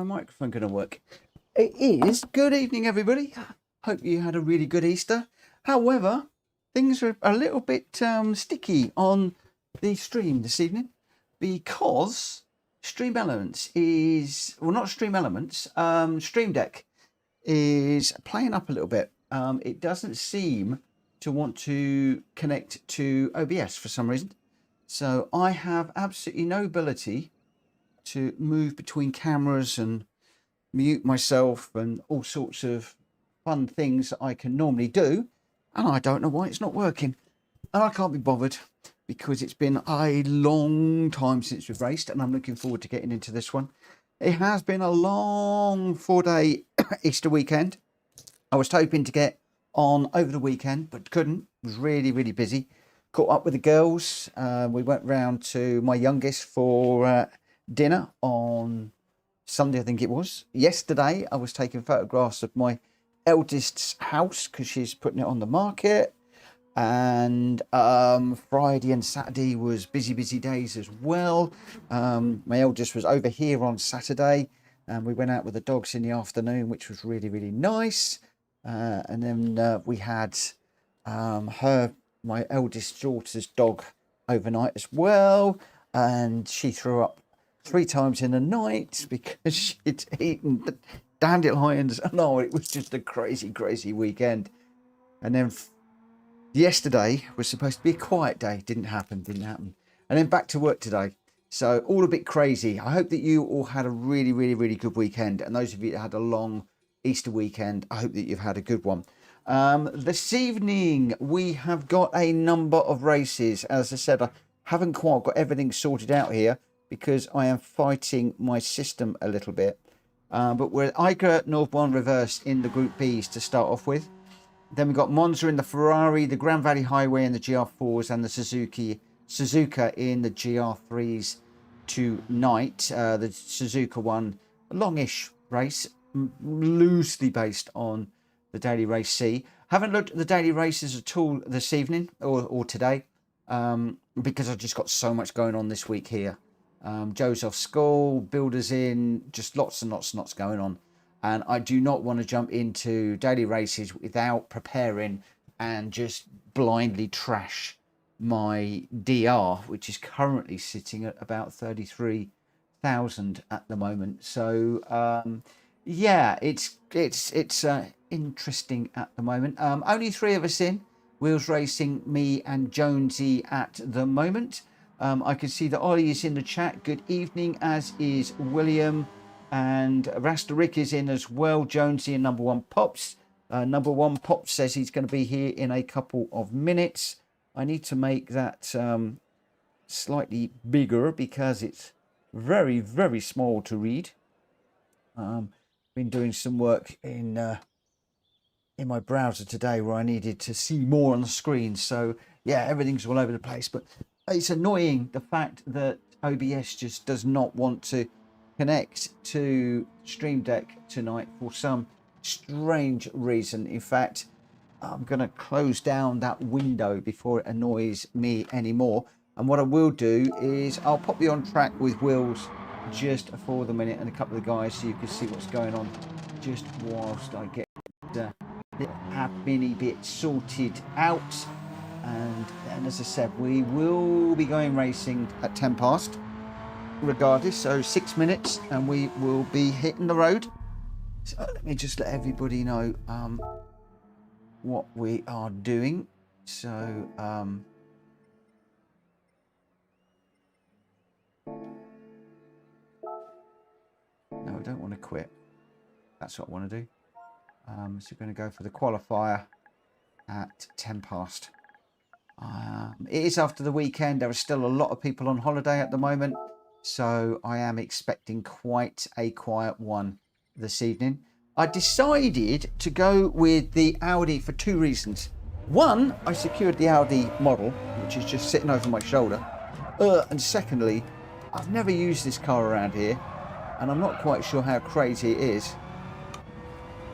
microphone going to work? It is. Good evening, everybody. Hope you had a really good Easter. However, things are a little bit sticky on the stream this evening because Stream Elements is, well, not Stream Elements, Stream Deck is playing up a little bit. It doesn't seem to want to connect to OBS for some reason. So I have absolutely no ability to move between cameras and mute myself and all sorts of fun things that I can normally do. And I don't know why it's not working. And I can't be bothered because it's been a long time since we've raced and I'm looking forward to getting into this one. It has been a long 4-day Easter weekend. I was hoping to get on over the weekend, but couldn't. It was really, really busy. Caught up with the girls. We went round to my youngest for dinner on Sunday, I think it was. Yesterday, I was taking photographs of my eldest's house because she's putting it on the market. And Friday and Saturday was busy days as well. My eldest was over here on Saturday and we went out with the dogs in the afternoon, which was really, really nice. And then we had my eldest daughter's dog overnight as well. And she threw up 3 times in the night because she'd eaten dandelions. No, it was just a crazy weekend. And then yesterday was supposed to be a quiet day. Didn't happen. And then back to work today. So all a bit crazy. I hope that you all had a really good weekend. And those of you that had a long Easter weekend, I hope that you've had a good one. This evening, we have got a number of races. As I said, I haven't quite got everything sorted out here because I am fighting my system a little bit. But we're Eiger, Nordwand reverse in the Group Bs to start off with. Then we've got Monza in the Ferrari, the Grand Valley Highway in the GR4s, and the Suzuka in the GR3s tonight. The Suzuka one, a longish race, loosely based on the Daily Race C. Haven't looked at the daily races at all this evening or today because I've just got so much going on this week here. Joe's off school, builders in, just lots and lots going on. And I do not want to jump into daily races without preparing and just blindly trash my DR, which is currently sitting at about 33,000 at the moment. So yeah, it's interesting at the moment. Only 3 of us in Wheels Racing, me and Jonesy at the moment. I can see that Ollie is in the chat. Good evening, as is William. And Rasta Rick is in as well. Jonesy and Number One Pops. Number One Pops says he's going to be here in a couple of minutes. I need to make that slightly bigger because it's very small to read. Been doing some work in my browser today where I needed to see more on the screen. So yeah, everything's all over the place. But it's annoying the fact that OBS just does not want to connect to Stream Deck tonight for some strange reason. In fact, I'm going to close down that window before it annoys me anymore. And what I will do is I'll pop you on track with Wills just for the minute and a couple of guys so you can see what's going on just whilst I get the admin bit sorted out. And then, as I said, we will be going racing at 10 past regardless, so 6 minutes and we will be hitting the road. So let me just let everybody know what we are doing. So no, I don't want to quit. That's what I want to do. So we're going to go for the qualifier at 10 past. It is after the weekend. There are still a lot of people on holiday at the moment, so I am expecting quite a quiet one this evening. I decided to go with the Audi for 2 reasons. One, I secured the Audi model, which is just sitting over my shoulder. And secondly, I've never used this car around here, and I'm not quite sure how crazy it is.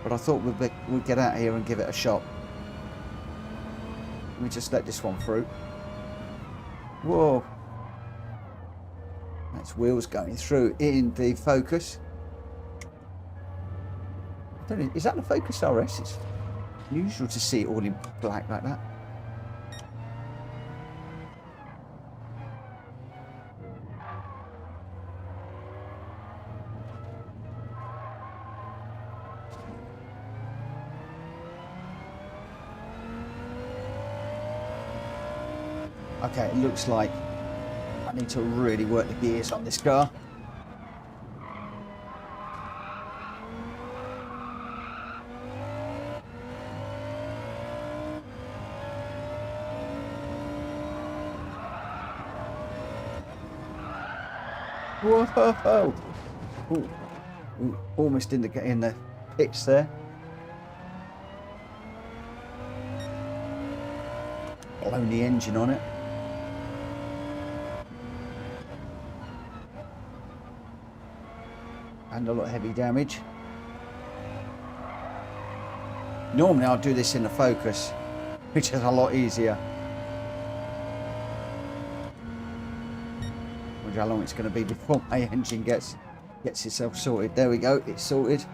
But I thought we'd get out here and give it a shot. Let me just let this one through. Whoa. That's Wheels going through in the Focus. don't know, is that the Focus RS? It's unusual to see it all in black like that. Okay, it looks like I need to really work the gears on this car. Whoa! Ooh, ooh, almost in the pitch there. Blown the engine on it. And a lot of heavy damage. Normally I'll do this in the Focus, which is a lot easier. I wonder how long it's going to be before my engine gets itself sorted. There we go, it's sorted.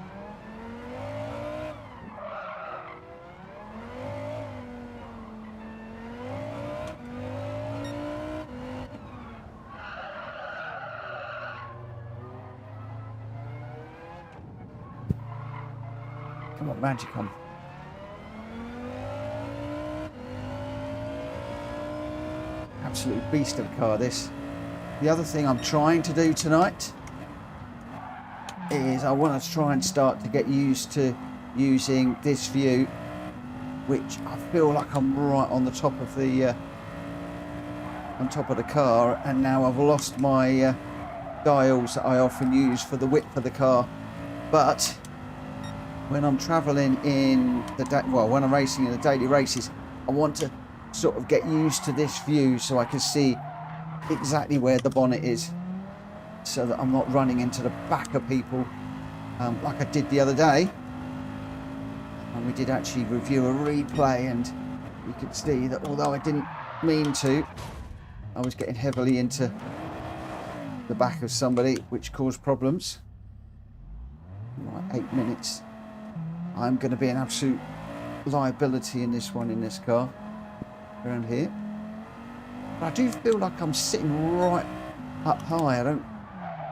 Come on, Magic on. Absolute beast of a car, this. The other thing I'm trying to do tonight is I want to try and start to get used to using this view, which I feel like I'm right on the top of the car, and now I've lost my dials that I often use for the width of the car. But when I'm traveling in when I'm racing in the daily races, I want to sort of get used to this view so I can see exactly where the bonnet is, so that I'm not running into the back of people like I did the other day. And we did actually review a replay, and you could see that although I didn't mean to, I was getting heavily into the back of somebody, which caused problems. Right, 8 minutes. I'm going to be an absolute liability in this one, in this car around here. But I do feel like I'm sitting right up high. I don't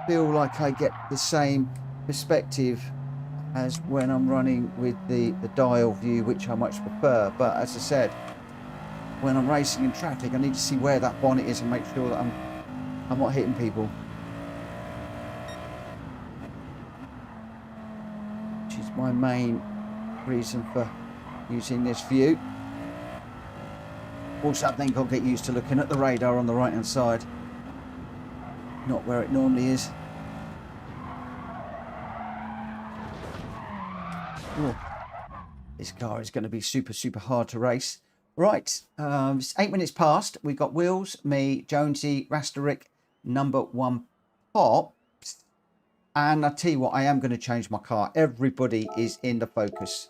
feel like I get the same perspective as when I'm running with the dial view, which I much prefer. But as I said, when I'm racing in traffic, I need to see where that bonnet is and make sure that I'm not hitting people. Which is my main reason for using this view. Also, I think I'll get used to looking at the radar on the right hand side, not where it normally is. Oh, this car is going to be super hard to race. Right, it's 8 minutes past. We've got Wheels, me, Jonesy, Rasterick, number 1 Pops. And I tell you what, I am going to change my car. Everybody is in the Focus.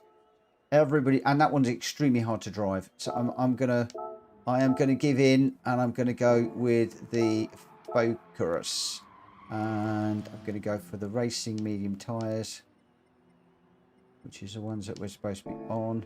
Everybody, and that one's extremely hard to drive. So I am going to give in, and I'm going to go with the Focus. And I'm going to go for the racing medium tyres, which is the ones that we're supposed to be on.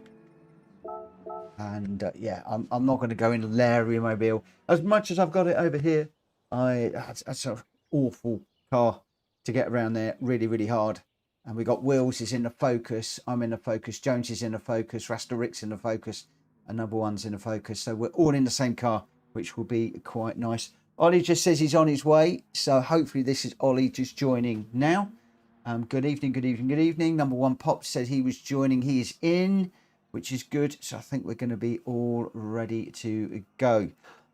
And yeah, I'm not going to go into Larry Mobile. As much as I've got it over here, that's an awful car to get around there. Really hard. And we got Wheels is in the Focus. I'm in the Focus. Jones is in the Focus. Rasterick's in the Focus. And number 1's in the Focus. So we're all in the same car, which will be quite nice. Ollie just says he's on his way. So hopefully this is Ollie just joining now. Good evening. Number 1 Pop said he was joining. He is in, which is good. So I think we're going to be all ready to go.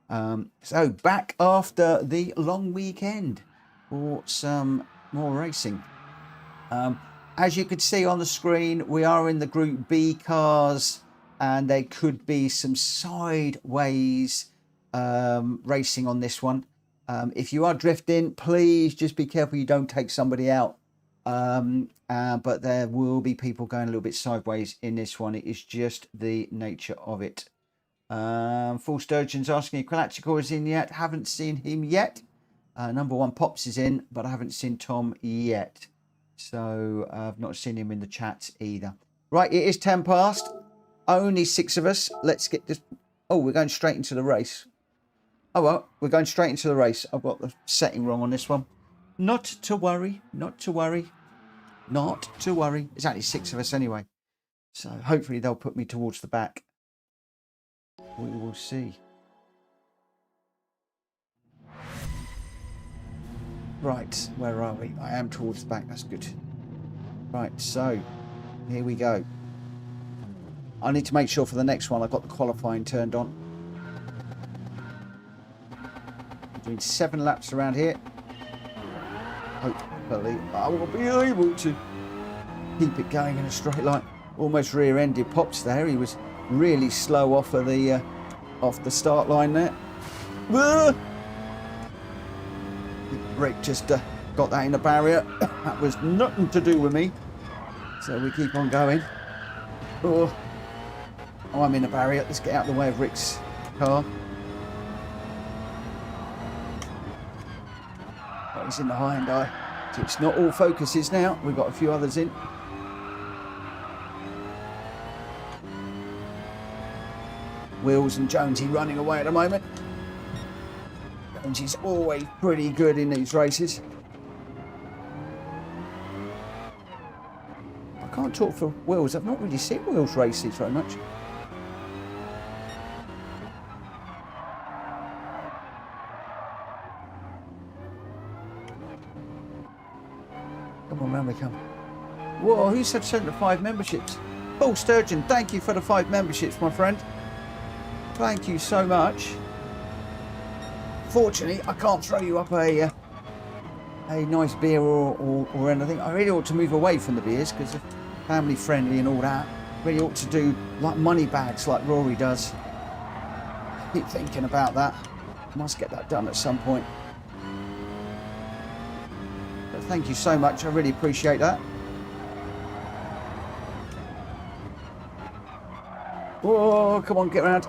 So back after the long weekend for some more racing. As you can see on the screen, we are in the Gr.B cars, and there could be some sideways racing on this one. If you are drifting, please just be careful you don't take somebody out. But there will be people going a little bit sideways in this one. It is just the nature of it. Full Sturgeon's asking if Kalachikor is in yet. Haven't seen him yet. Number 1 Pops is in, but I haven't seen Tom yet. So I've not seen him in the chat either. Right, it is 10 past. Only 6 of us. Let's get this. Oh, we're going straight into the race. Oh, well, we're going straight into the race. I've got the setting wrong on this one. Not to worry. Not to worry. Not to worry. It's only 6 of us anyway. So hopefully they'll put me towards the back. We will see. Right, where are we? I am towards the back. That's good. Right, so here we go. I need to make sure for the next one I've got the qualifying turned on. I'm doing 7 laps around here. Hopefully I will be able to keep it going in a straight line. Almost rear-ended Pops there. He was really slow off of the start line there. Rick just got that in the barrier. That was nothing to do with me. So we keep on going. Oh, I'm in a barrier. Let's get out of the way of Rick's car. Oh, he's in the hind eye. So it's not all focuses now. We've got a few others in. Wills and Jonesy running away at the moment. Jonesy's always pretty good in these races. I can't talk for Wills. I've not really seen Wills races very much. Come on, round we come. Whoa, who said sent the 5 memberships? Paul Sturgeon, thank you for the 5 memberships, my friend. Thank you so much. Fortunately, I can't throw you up a nice beer or anything. I really ought to move away from the beers because they're family friendly and all that. Really ought to do like money bags like Rory does. Keep thinking about that. Must get that done at some point. But thank you so much. I really appreciate that. Oh, come on, get around.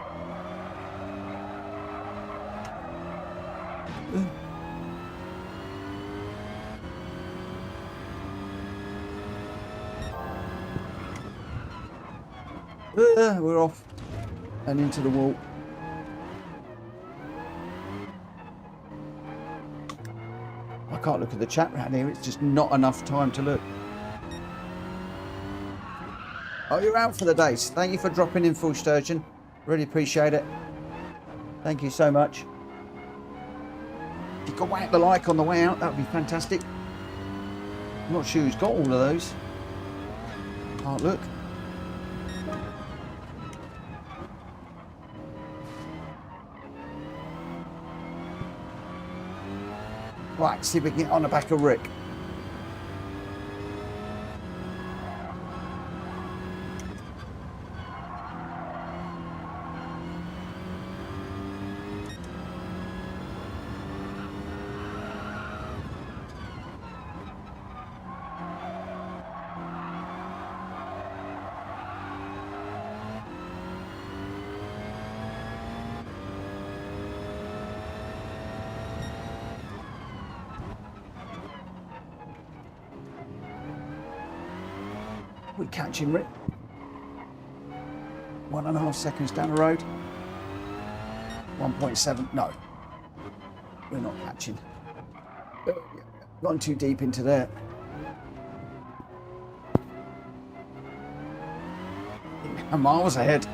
We're off and into the wall. I can't look at the chat around here. It's just not enough time to look. Oh, you're out for the day. Thank you for dropping in, Full Sturgeon. Really appreciate it. Thank you so much. If you could whack the like on the way out, that would be fantastic. I'm not sure who's got all of those. Can't look. Right, see if we can get on the back of Rick. We catch him, Rick. 1.5 seconds down the road. 1.7. No, we're not catching. Gone too deep into there. I'm miles ahead.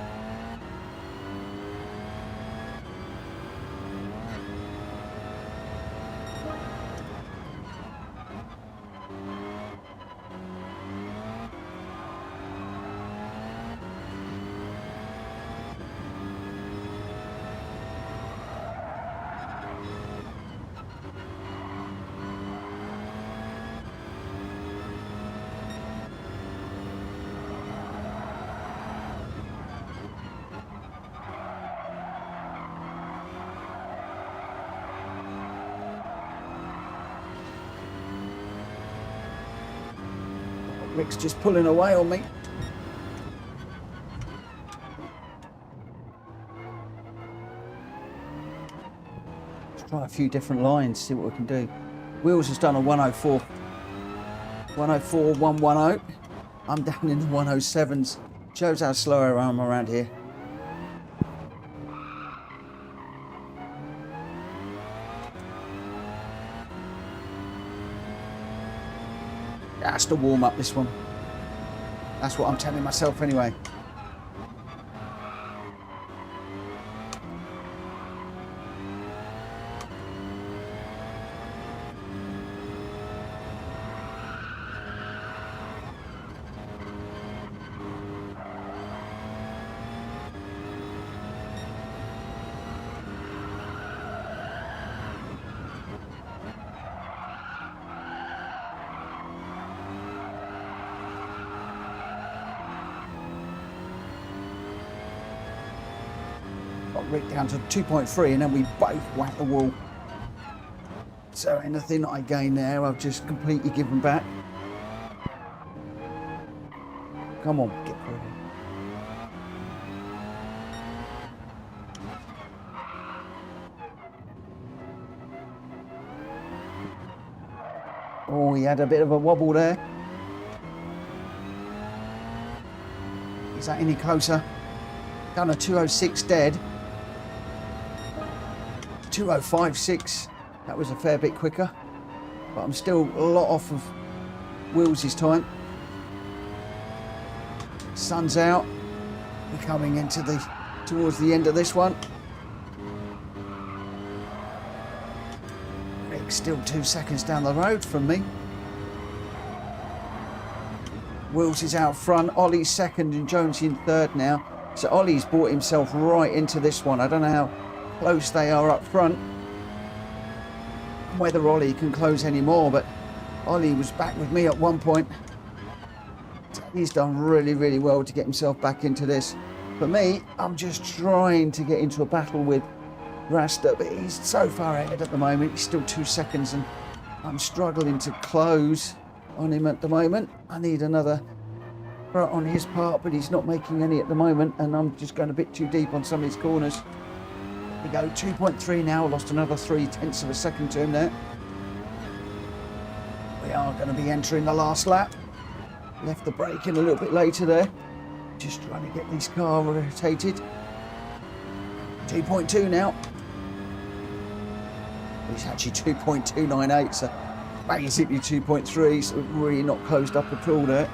Rick's just pulling away on me. Let's try a few different lines, see what we can do. Wheels has done a 104. 104, 110. I'm down in the 107s. Shows how slow I am around here. That's the warm up, this one. That's what I'm telling myself anyway. Got Rick down to 2.3 and then we both whack the wall. So anything that I gain there, I've just completely given back. Come on, get through here. Oh, he had a bit of a wobble there. Is that any closer? Done a 206 dead. 205.6. That was a fair bit quicker. But I'm still a lot off of Wills this time. Sun's out. We're coming into towards the end of this one. Rick's still 2 seconds down the road from me. Wills is out front. Ollie's second and Jonesy in third now. So Ollie's brought himself right into this one. I don't know how close they are up front. Whether Ollie can close any more, but Ollie was back with me at one point. He's done really, really well to get himself back into this. For me, I'm just trying to get into a battle with Rasta, but he's so far ahead at the moment. He's still 2 seconds and I'm struggling to close on him at the moment. I need another front on his part, but he's not making any at the moment and I'm just going a bit too deep on some of his corners. We go 2.3 now, lost another 0.3 of a second to him there. We are going to be entering the last lap. Left the brake in a little bit later there. Just trying to get this car rotated. 2.2 now. It's actually 2.298, so basically 2.3, so really not closed up at all there.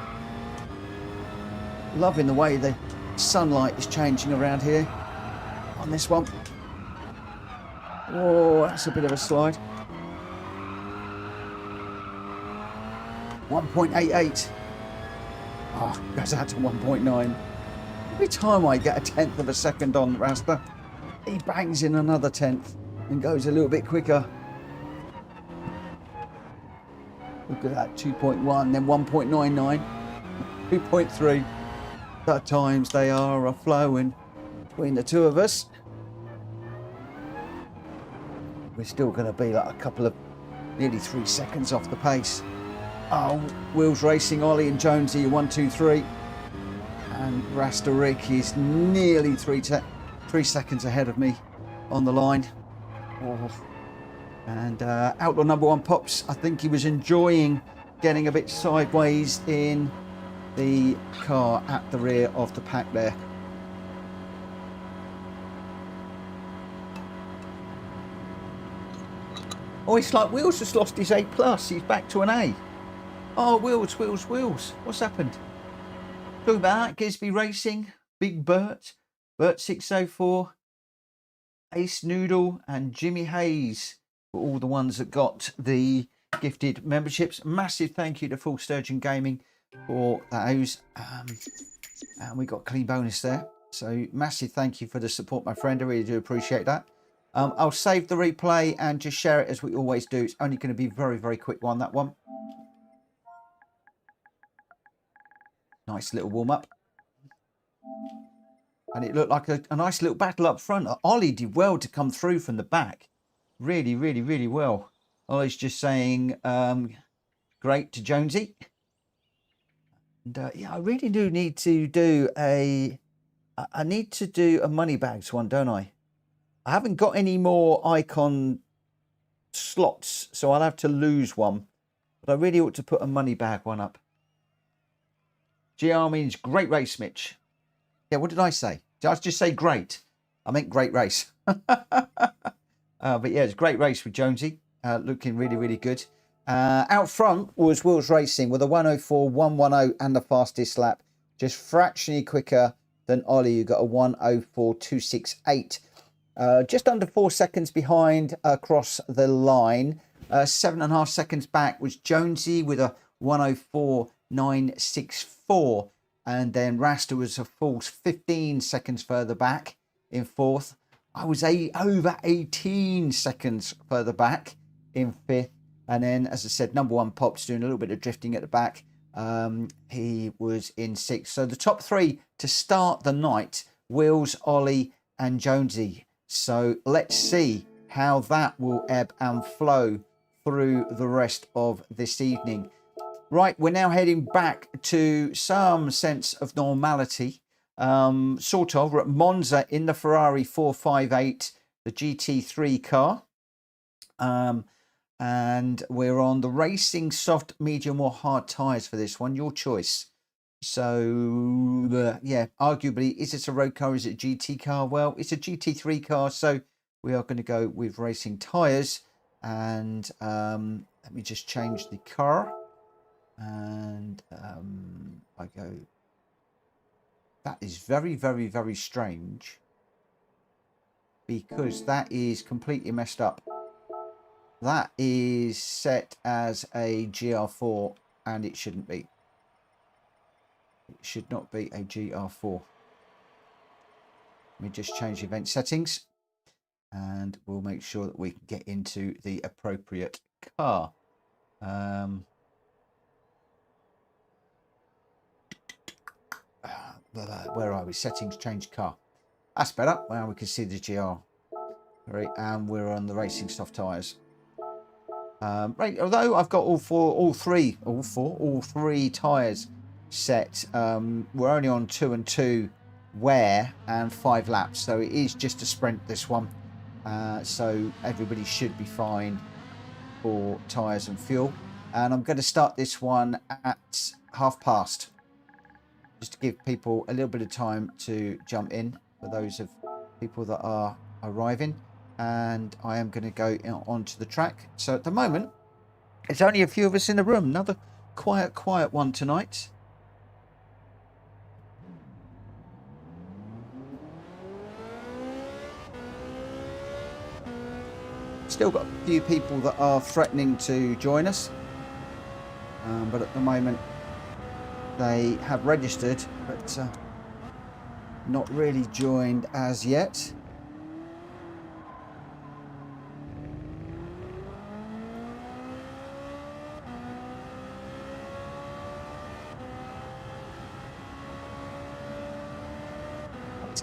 Loving the way the sunlight is changing around here on this one. Oh, that's a bit of a slide. 1.88. Oh, goes out to 1.9. Every time I get a 1/10 of a second on Rasta, he bangs in another 1/10 and goes a little bit quicker. Look at that, 2.1, then 1.99, 2.3. At times they are flowing between the two of us. We're still going to be like a couple of, nearly 3 seconds off the pace. Oh, Wills Racing, Ollie and Jonesy, 1, 2, 3. And Rasta Rick is nearly 3 seconds ahead of me on the line. Oh. And outlaw number 1 Pops, I think he was enjoying getting a bit sideways in the car at the rear of the pack there. Oh, it's like Wills just lost his A+. He's back to an A. Oh, Wills. What's happened? Talking about that, Gr.B Racing, Big Bert, Bert604, Ace Noodle, and Jimmy Hayes for all the ones that got the gifted memberships. Massive thank you to Full Sturgeon Gaming for those. And we got a clean bonus there. So massive thank you for the support, my friend. I really do appreciate that. I'll save the replay and just share it as we always do. It's only going to be a very, very quick one, that one. Nice little warm-up. And it looked like a nice little battle up front. Ollie did well to come through from the back. Really, really, really well. Ollie's just saying great to Jonesy. And yeah, I really do need to do I need to do a money bags one, don't I? I haven't got any more icon slots, so I'll have to lose one But I really ought to put a money bag one up. GR means great race, Mitch. Yeah, what did I say? Did I just say great? I meant great race. But yeah, it's a great race with Jonesy. Looking really, really good. Out front was Wills Racing with a 104.110 and the fastest lap. Just fractionally quicker than Ollie, who got a 104.268. Just under 4 seconds behind across the line. 7.5 seconds back was Jonesy with a 104.964. And then Rasta was a full 15 seconds further back in fourth. I was over 18 seconds further back in fifth. And then, as I said, number one Pop's doing a little bit of drifting at the back. He was in sixth. So the top three to start the night, Wills, Ollie and Jonesy. So let's see how that will ebb and flow through the rest of this evening. Right, we're now heading back to some sense of normality. Sort of. We're at Monza in the Ferrari 458, the GT3 car. And we're on the racing soft, medium or hard tyres for this one. Your choice. So, yeah, arguably, is it a road car? Is it a GT car? Well, it's a GT3 car, so we are going to go with racing tyres. And let me just change the car. And I go, that is very, very, very strange. Because that is completely messed up. That is set as a GR4 and it shouldn't be. It should not be a GR4. Let me just change the event settings and we'll make sure that we can get into the appropriate car. Where are we? Settings, change car. That's better. Well, we can see the GR. Right, and we're on the racing soft tyres. Right, although I've got all three tyres set, we're only on 2 and 2 wear and 5 laps, so it is just a sprint, this one. So everybody should be fine for tyres and fuel. And I'm going to start this one at 12:30, just to give people a little bit of time to jump in for those of people that are arriving. And I am going to go onto the track. So at the moment, it's only a few of us in the room. Another quiet one tonight. Still got a few people that are threatening to join us. But at the moment, they have registered, but not really joined as yet.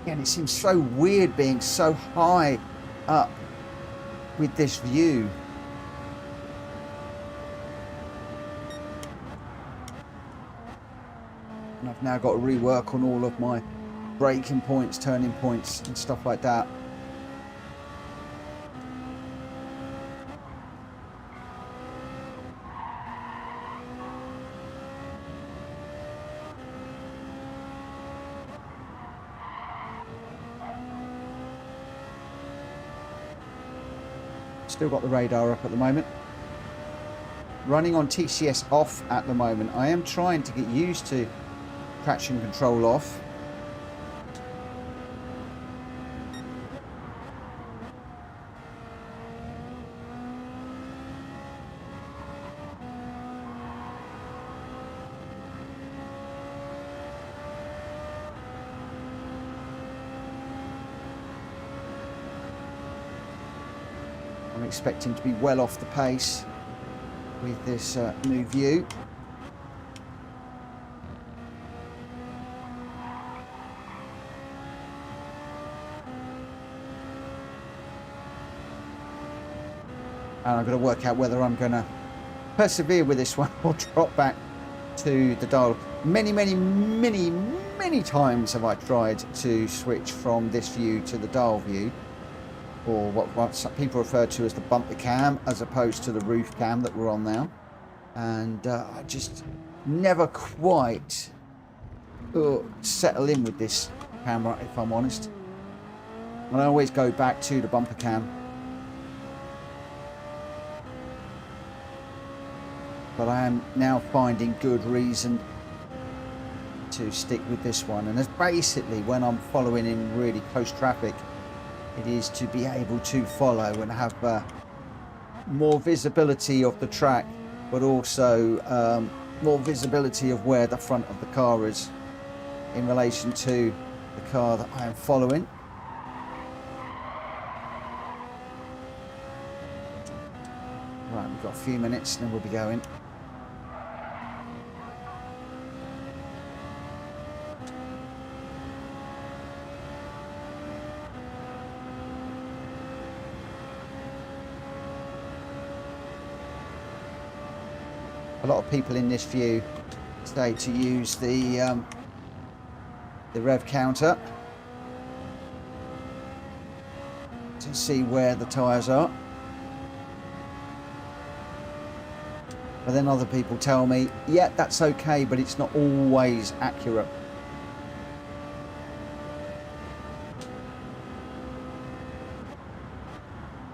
Again, it seems so weird being so high up with this view. And I've now got to rework on all of my braking points, turning points and stuff like that. Still got the radar up at the moment. Running on TCS off at the moment. I am trying to get used to traction control off. I'm expecting to be well off the pace with this new view. And I've got to work out whether I'm going to persevere with this one or drop back to the dial. Many times have I tried to switch from this view to the dial view, or what some people refer to as the bumper cam, as opposed to the roof cam that we're on now. and I just never quite settle in with this camera, if I'm honest. And I always go back to the bumper cam, but I am now finding good reason to stick with this one. And it's basically when I'm following in really close traffic, it is to be able to follow and have more visibility of the track, but also more visibility of where the front of the car is in relation to the car that I am following. Right, we've got a few minutes and then we'll be going. A lot of people in this view say to use the rev counter to see where the tyres are. But then other people tell me, yeah, that's okay, but it's not always accurate.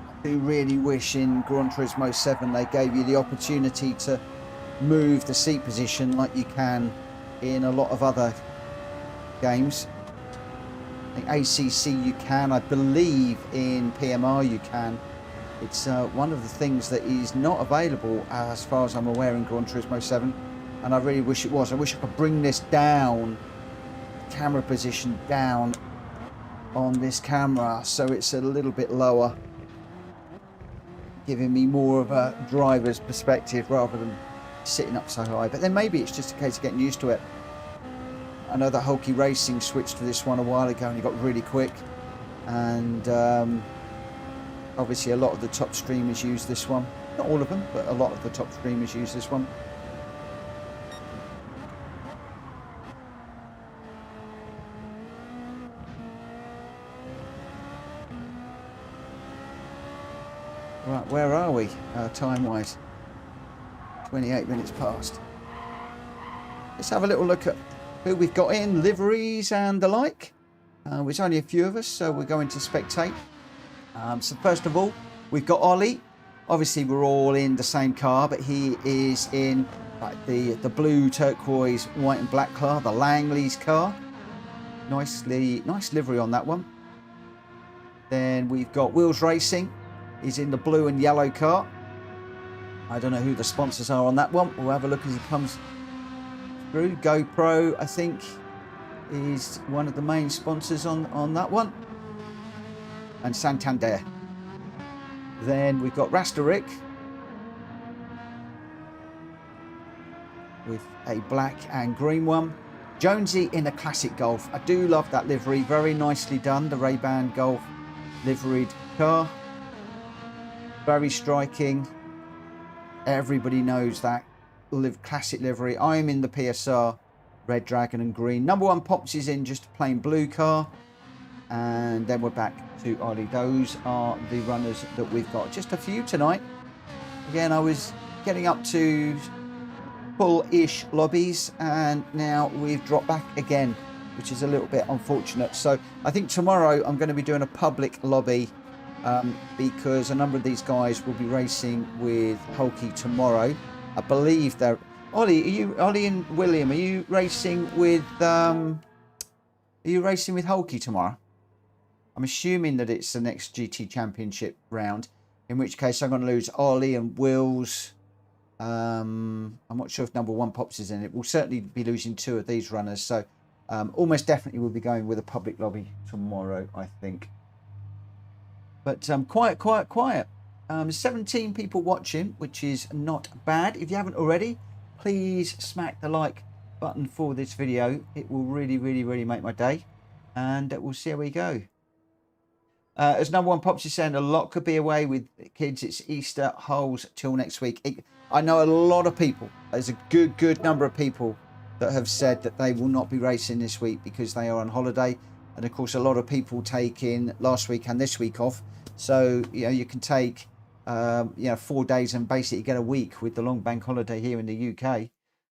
I do really wish in Gran Turismo 7 they gave you the opportunity to move the seat position like you can in a lot of other games. I think ACC you can, I believe in PMR you can. It's one of the things that is not available as far as I'm aware in Gran Turismo 7, and I really wish it was. I wish I could bring this down, camera position down on this camera so it's a little bit lower, giving me more of a driver's perspective rather than sitting up so high. But then maybe it's just a case of getting used to it. I know that Hulky Racing switched to this one a while ago and he got really quick, and obviously a lot of the top streamers use this one. Not all of them, but a lot of the top streamers use this one. Right, where are we time wise? 28 minutes past. Let's have a little look at who we've got in, liveries and the like. There's only a few of us, so we're going to spectate. So first of all, we've got Ollie. Obviously we're all in the same car, but he is in like the blue, turquoise, white and black car, the Langley's car. Nice livery on that one. Then we've got Wheels Racing. He's in the blue and yellow car. I don't know who the sponsors are on that one. We'll have a look as it comes through. GoPro, I think, is one of the main sponsors on that one. And Santander. Then we've got Rasterick with a black and green one. Jonesy in a classic Golf. I do love that livery. Very nicely done. The Ray-Ban Golf liveried car. Very striking. Everybody knows that classic livery. I'm in the PSR red dragon and green. Number one Pops is in just a plain blue car, and then we're back to Ollie. Those are the runners that we've got. Just a few tonight. Again, I was getting up to full-ish lobbies, and now we've dropped back again, which is a little bit unfortunate. So I think tomorrow I'm going to be doing a public lobby, because a number of these guys will be racing with Hulky tomorrow. I believe they're Ollie and William, are you racing with Hulky tomorrow? I'm assuming that it's the next GT Championship round, in which case I'm going to lose Ollie and Wills. I'm not sure if number one Pops is in it. We'll certainly be losing two of these runners, so almost definitely we'll be going with a public lobby tomorrow, I think. But quiet. 17 people watching, which is not bad. If you haven't already, please smack the like button for this video. It will really make my day, and we'll see how we go. As number one Pops is saying, a lot could be away with kids. It's Easter holes till next week. I know a lot of people. There's a good number of people that have said that they will not be racing this week because they are on holiday. And of course, a lot of people taking last week and this week off. So, you know, you can take you know, 4 days and basically get a week with the long bank holiday here in the UK.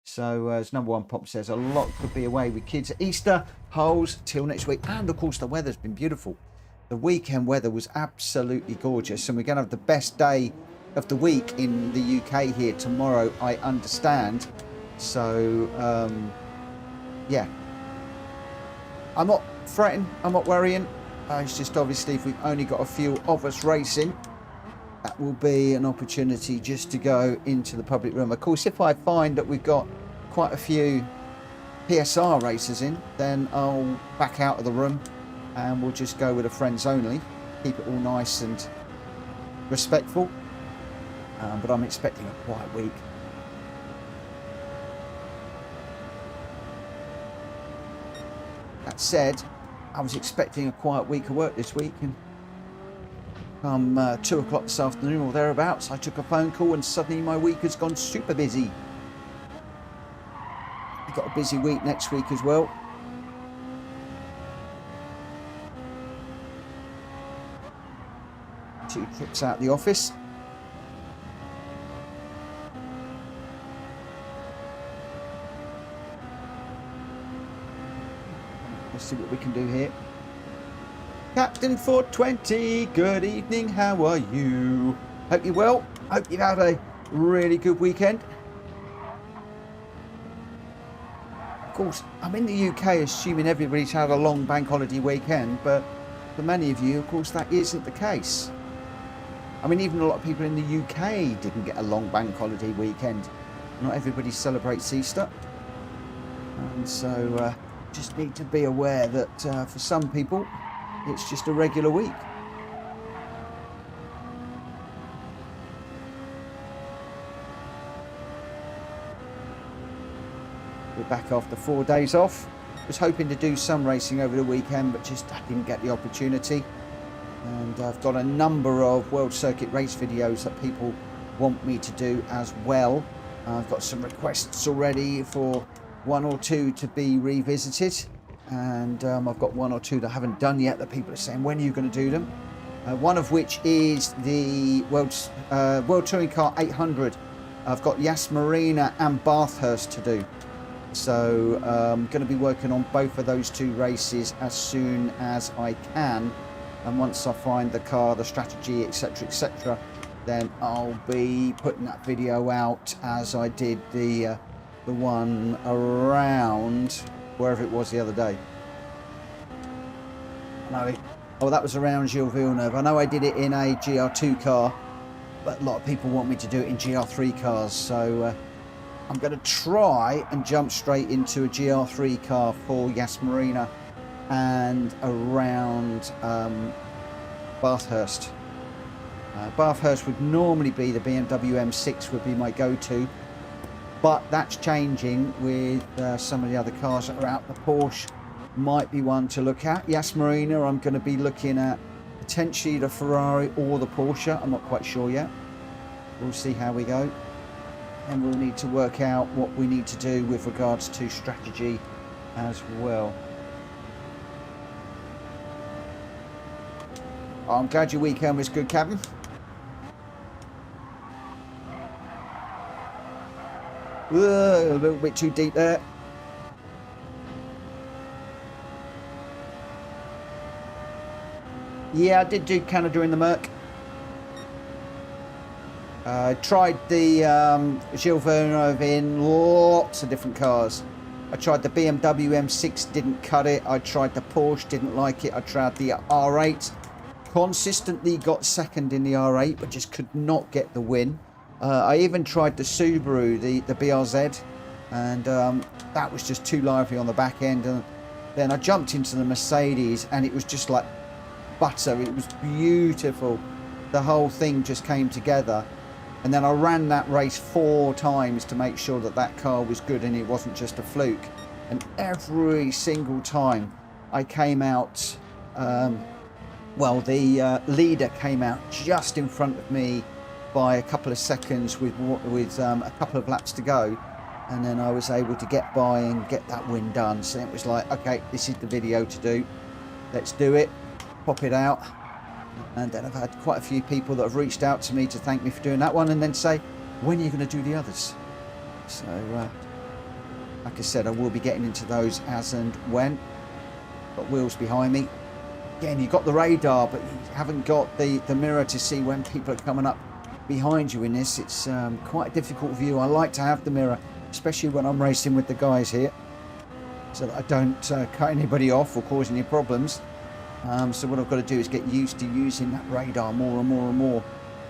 So as number one pop says, a lot could be away with kids at Easter, holes till next week. And of course the weather's been beautiful. The weekend weather was absolutely gorgeous, and we're going to have the best day of the week in the UK here tomorrow, I understand. So yeah, I'm not fretting, I'm not worrying. It's just obviously if we've only got a few of us racing, that will be an opportunity just to go into the public room. Of course, if I find that we've got quite a few PSR racers in, then I'll back out of the room and we'll just go with the friends only. Keep it all nice and respectful. But I'm expecting a quiet week. That said, I was expecting a quiet week of work this week, and come 2 o'clock this afternoon or thereabouts, I took a phone call and suddenly my week has gone super busy. I've got a busy week next week as well. Two trips out of the office. Let's see what we can do here. Captain 420, good evening, how are you? Hope you're well. Hope you've had a really good weekend. Of course, I'm in the UK assuming everybody's had a long bank holiday weekend, but for many of you, of course, that isn't the case. I mean, even a lot of people in the UK didn't get a long bank holiday weekend. Not everybody celebrates Easter. And so just need to be aware that for some people, it's just a regular week. We're back after 4 days off. Was hoping to do some racing over the weekend, but just I didn't get the opportunity. And I've got a number of World Circuit race videos that people want me to do as well. I've got some requests already for 1 or 2 to be revisited. And I've got 1 or 2 that I haven't done yet that people are saying, when are you going to do them? One of which is the World Touring Car 800. I've got Yas Marina and Bathurst to do. So I'm going to be working on both of those 2 races as soon as I can. And once I find the car, the strategy, etc., etc., then I'll be putting that video out as I did the one around wherever it was the other day. Oh, that was around Gilles Villeneuve. I know I did it in a GR2 car, but a lot of people want me to do it in GR3 cars, so I'm going to try and jump straight into a GR3 car for Yas Marina and around Bathurst. Bathurst would normally be the BMW M6 would be my go-to, but that's changing with some of the other cars that are out. The Porsche might be one to look at. Yas Marina, I'm going to be looking at potentially the Ferrari or the Porsche. I'm not quite sure yet. We'll see how we go. And we'll need to work out what we need to do with regards to strategy as well. I'm glad your weekend was good, Kevin. A little bit too deep there. Yeah, I did do Canada in the Merc. I tried the Gilles Villeneuve in lots of different cars. I tried the BMW M6, didn't cut it. I tried the Porsche, didn't like it. I tried the R8. Consistently got second in the R8, but just could not get the win. I even tried the Subaru, the BRZ, and that was just too lively on the back end. And then I jumped into the Mercedes, and it was just like butter. It was beautiful. The whole thing just came together. And then I ran that race 4 times to make sure that that car was good and it wasn't just a fluke. And every single time I came out, well, the leader came out just in front of me by a couple of seconds with a couple of laps to go. And then I was able to get by and get that win done. So it was like, okay, this is the video to do. Let's do it. Pop it out. And then I've had quite a few people that have reached out to me to thank me for doing that one and then say, when are you going to do the others? So, like I said, I will be getting into those as and when. Got wheels behind me. Again, you've got the radar, but you haven't got the mirror to see when people are coming up behind you in this. It's quite a difficult view. I like to have the mirror, especially when I'm racing with the guys here, so that I don't cut anybody off or cause any problems. So what I've got to do is get used to using that radar more and more and more.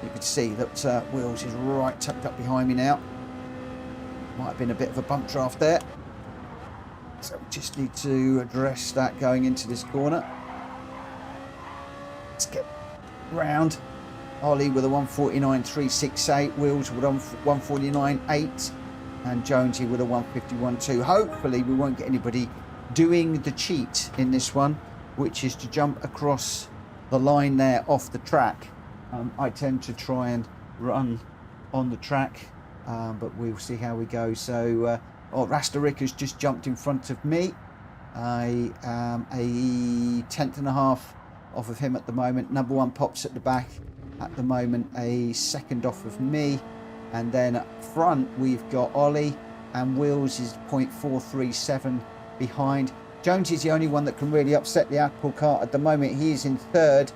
You can see that Wheels is right tucked up behind me now. Might have been a bit of a bump draft there. So we just need to address that going into this corner. Let's get round. Ollie with a 149.368, Wheels with a 149.8, and Jonesy with a 151.2. Hopefully we won't get anybody doing the cheat in this one, which is to jump across the line there off the track. I tend to try and run on the track, but we'll see how we go. So, Gr.X has just jumped in front of me. I am a tenth and a half off of him at the moment. Number one pops at the back at the moment, a second off of me. And then up front, we've got Ollie, and Wheels is 0.437 behind. Jones is the only one that can really upset the apple cart at the moment. He is in third,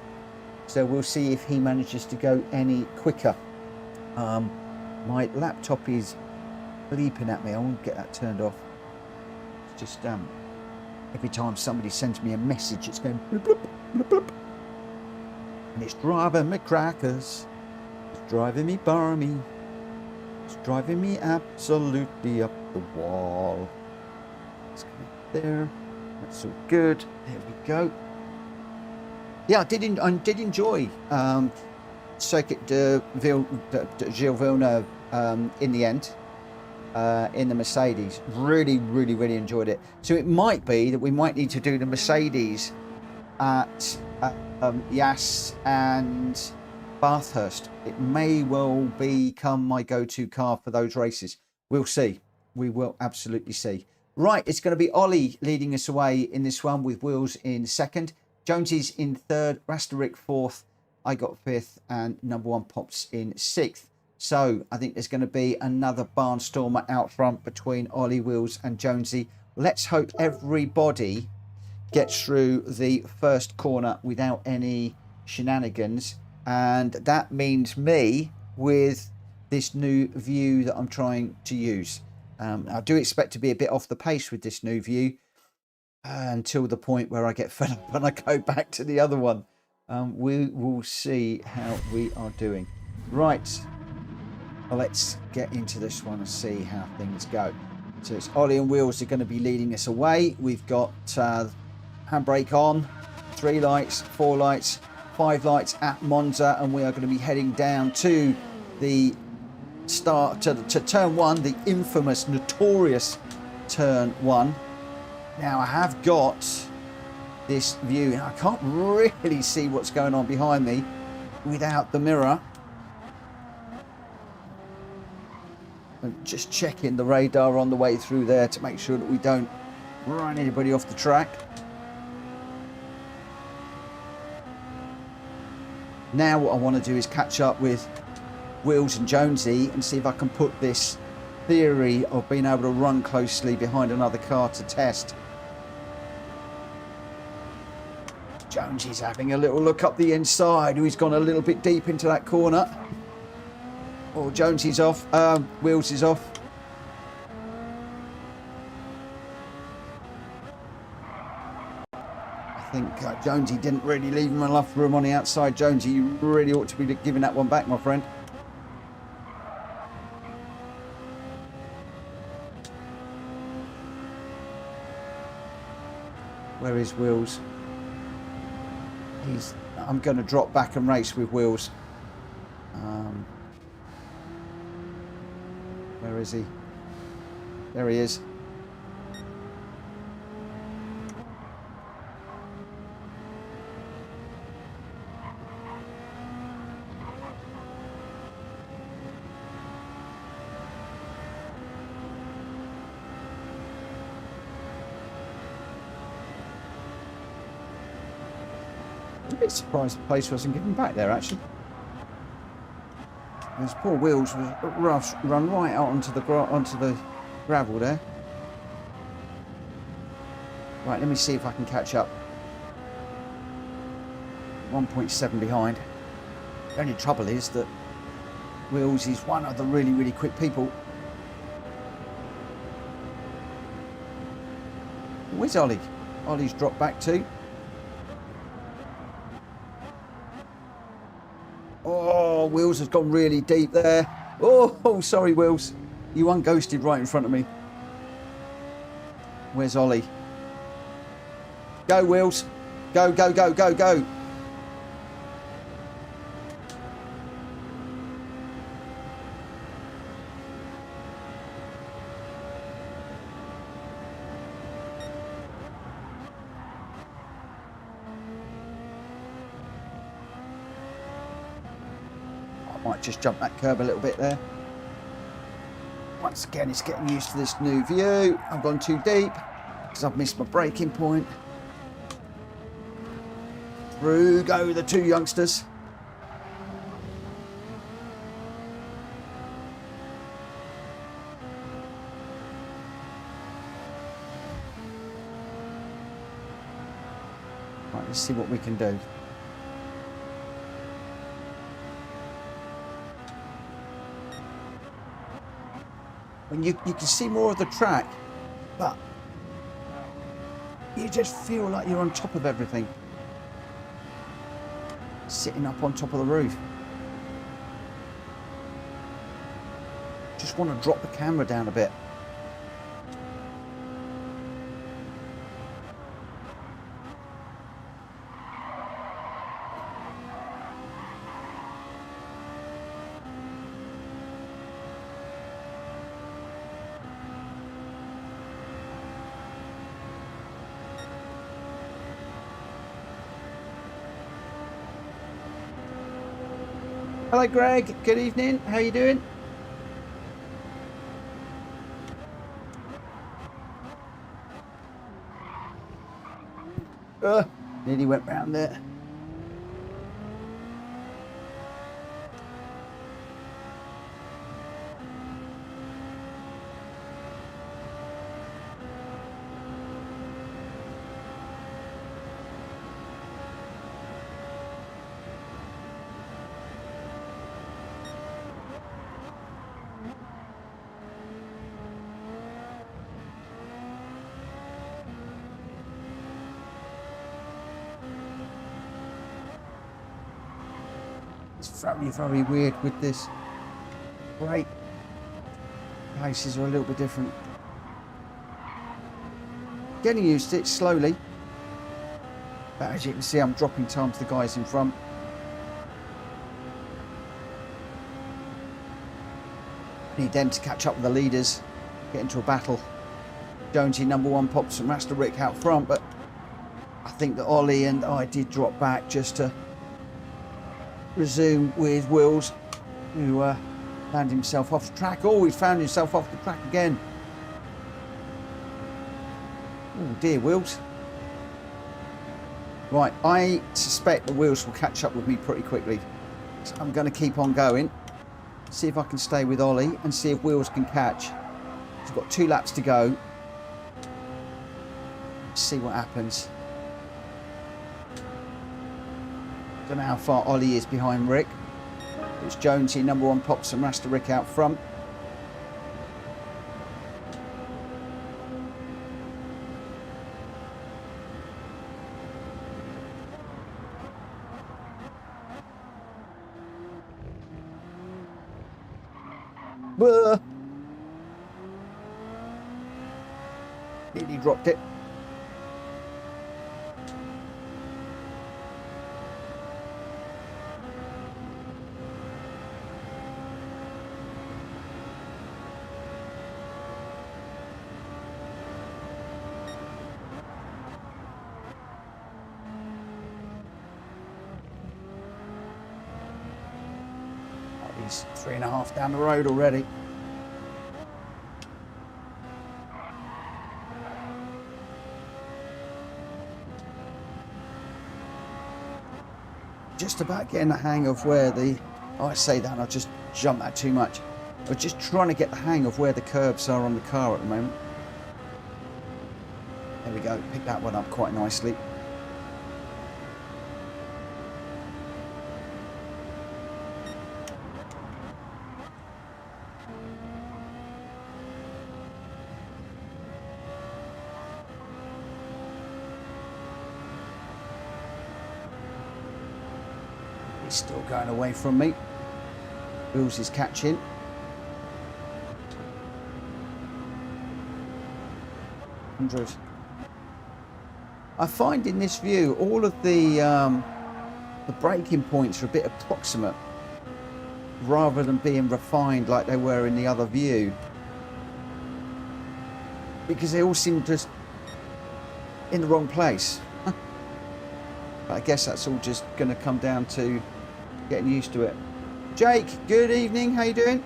so we'll see if he manages to go any quicker. My laptop is bleeping at me. I won't get that turned off. It's just every time somebody sends me a message, it's going bloop, bloop, bloop, bloop. And it's driving me crackers. It's driving me barmy. It's driving me absolutely up the wall. Let's connect there. That's all good. There we go. Yeah, I did enjoy Circuit de Gilles Villeneuve in the end, in the Mercedes. Really enjoyed it. So it might be that we might need to do the Mercedes at Yas and Bathurst. It may well become my go-to car for those races. We'll see. We will absolutely see. Right, it's going to be Ollie leading us away in this one with Wheels in second. Jonesy's in third, Gr.X fourth. I got fifth, and number one pops in sixth. So I think there's going to be another barnstormer out front between Ollie, Wheels and Jonesy. Let's hope everybody gets through the first corner without any shenanigans. And that means me with this new view that I'm trying to use. I do expect to be a bit off the pace with this new view until the point where I get fed up and I go back to the other one. We will see how we are doing. Right, well, let's get into this one and see how things go. So it's Ollie and Wheels are going to be leading us away. We've got handbrake on, 3 lights, 4 lights, 5 lights at Monza, and we are going to be heading down to the start to turn 1, the infamous, notorious turn 1. Now I have got this view, and I can't really see what's going on behind me without the mirror. I'm just checking the radar on the way through there to make sure that we don't run anybody off the track. Now what I want to do is catch up with Wheels and Jonesy and see if I can put this theory of being able to run closely behind another car to test. Jonesy's having a little look up the inside. He's gone a little bit deep into that corner. Oh, Jonesy's off. Wheels is off. I think Jonesy didn't really leave him enough room on the outside. Jonesy, you really ought to be giving that one back, my friend. Where is Wheels? I'm going to drop back and race with Wheels. Where is he? There he is. I'm a bit surprised the place wasn't given back there, actually. Those poor wheels was run right out onto the gravel there. Right, let me see if I can catch up. 1.7 behind. The only trouble is that Wheels is one of the really, really quick people. Where's Ollie? Ollie's dropped back too. Oh, Wheels has gone really deep there. Oh, sorry, Wheels. You unghosted right in front of me. Where's Ollie? Go, Wheels. Go, go, go, go, go. Might just jump that curb a little bit there. Once again, it's getting used to this new view. I've gone too deep because I've missed my braking point. Through go the two youngsters. Right, let's see what we can do. When you can see more of the track, but you just feel like you're on top of everything. Sitting up on top of the roof. Just want to drop the camera down a bit. Hello Greg, good evening, how are you doing? Nearly went round there. It's very, very weird with this. Brake places are a little bit different. Getting used to it slowly. But as you can see, I'm dropping time to the guys in front. Need them to catch up with the leaders, get into a battle. Jonesy #1 pops some Master Rick out front, but I think that Ollie and I did drop back just to resume with Wills, who found himself off the track. Oh, he found himself off the track again. Oh dear, Wills. Right, I suspect the Wills will catch up with me pretty quickly. So I'm going to keep on going. See if I can stay with Ollie and see if Wills can catch. He's got 2 laps to go. See what happens. Don't know how far Ollie is behind Rick. It's Jonesy, #1 pops and Master Rick out front. Nearly dropped it. He's 3.5 down the road already. just about getting the hang of where the... Oh, I say that and I just jump that too much. I'm just trying to get the hang of where the curbs are on the car at the moment. There we go. Pick that one up quite nicely. He's still going away from me. Wheels is catching. I find in this view all of the braking points are a bit approximate rather than being refined like they were in the other view, because they all seem just in the wrong place. But I guess that's all just going to come down to getting used to it. Jake, good evening, how you doing?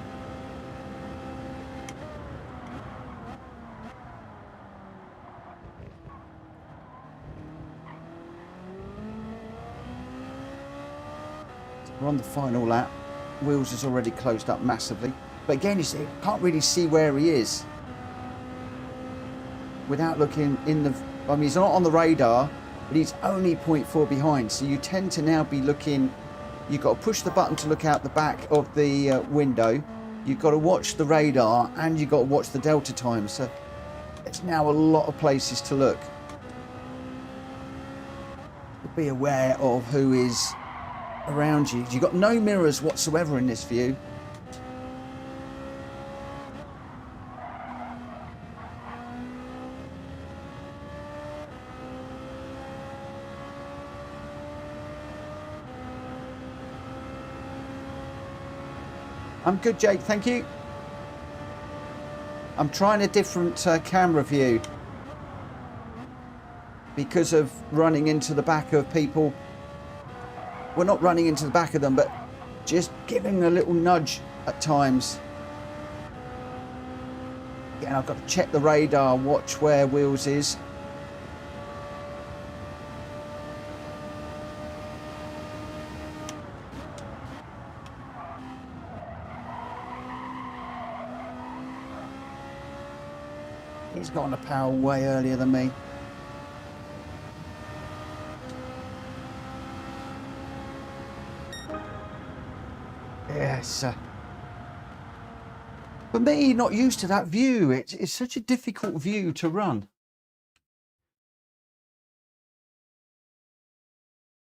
We're on the final lap. Wheels has already closed up massively. But again, you see, you can't really see where he is without looking in the... I mean, he's not on the radar, but he's only 0.4 behind. So you tend to now be looking... You've got to push the button to look out the back of the window. You've got to watch the radar and you've got to watch the delta time. So there's now a lot of places to look. Be aware of who is around you. You've got no mirrors whatsoever in this view. I'm good, Jake, thank you. I'm trying a different camera view because of running into the back of people. Well, not running into the back of them, but just giving a little nudge at times. Again, I've got to check the radar, watch where Wheels is. He's got on a power way earlier than me. Yes. For me, not used to that view. It's such a difficult view to run.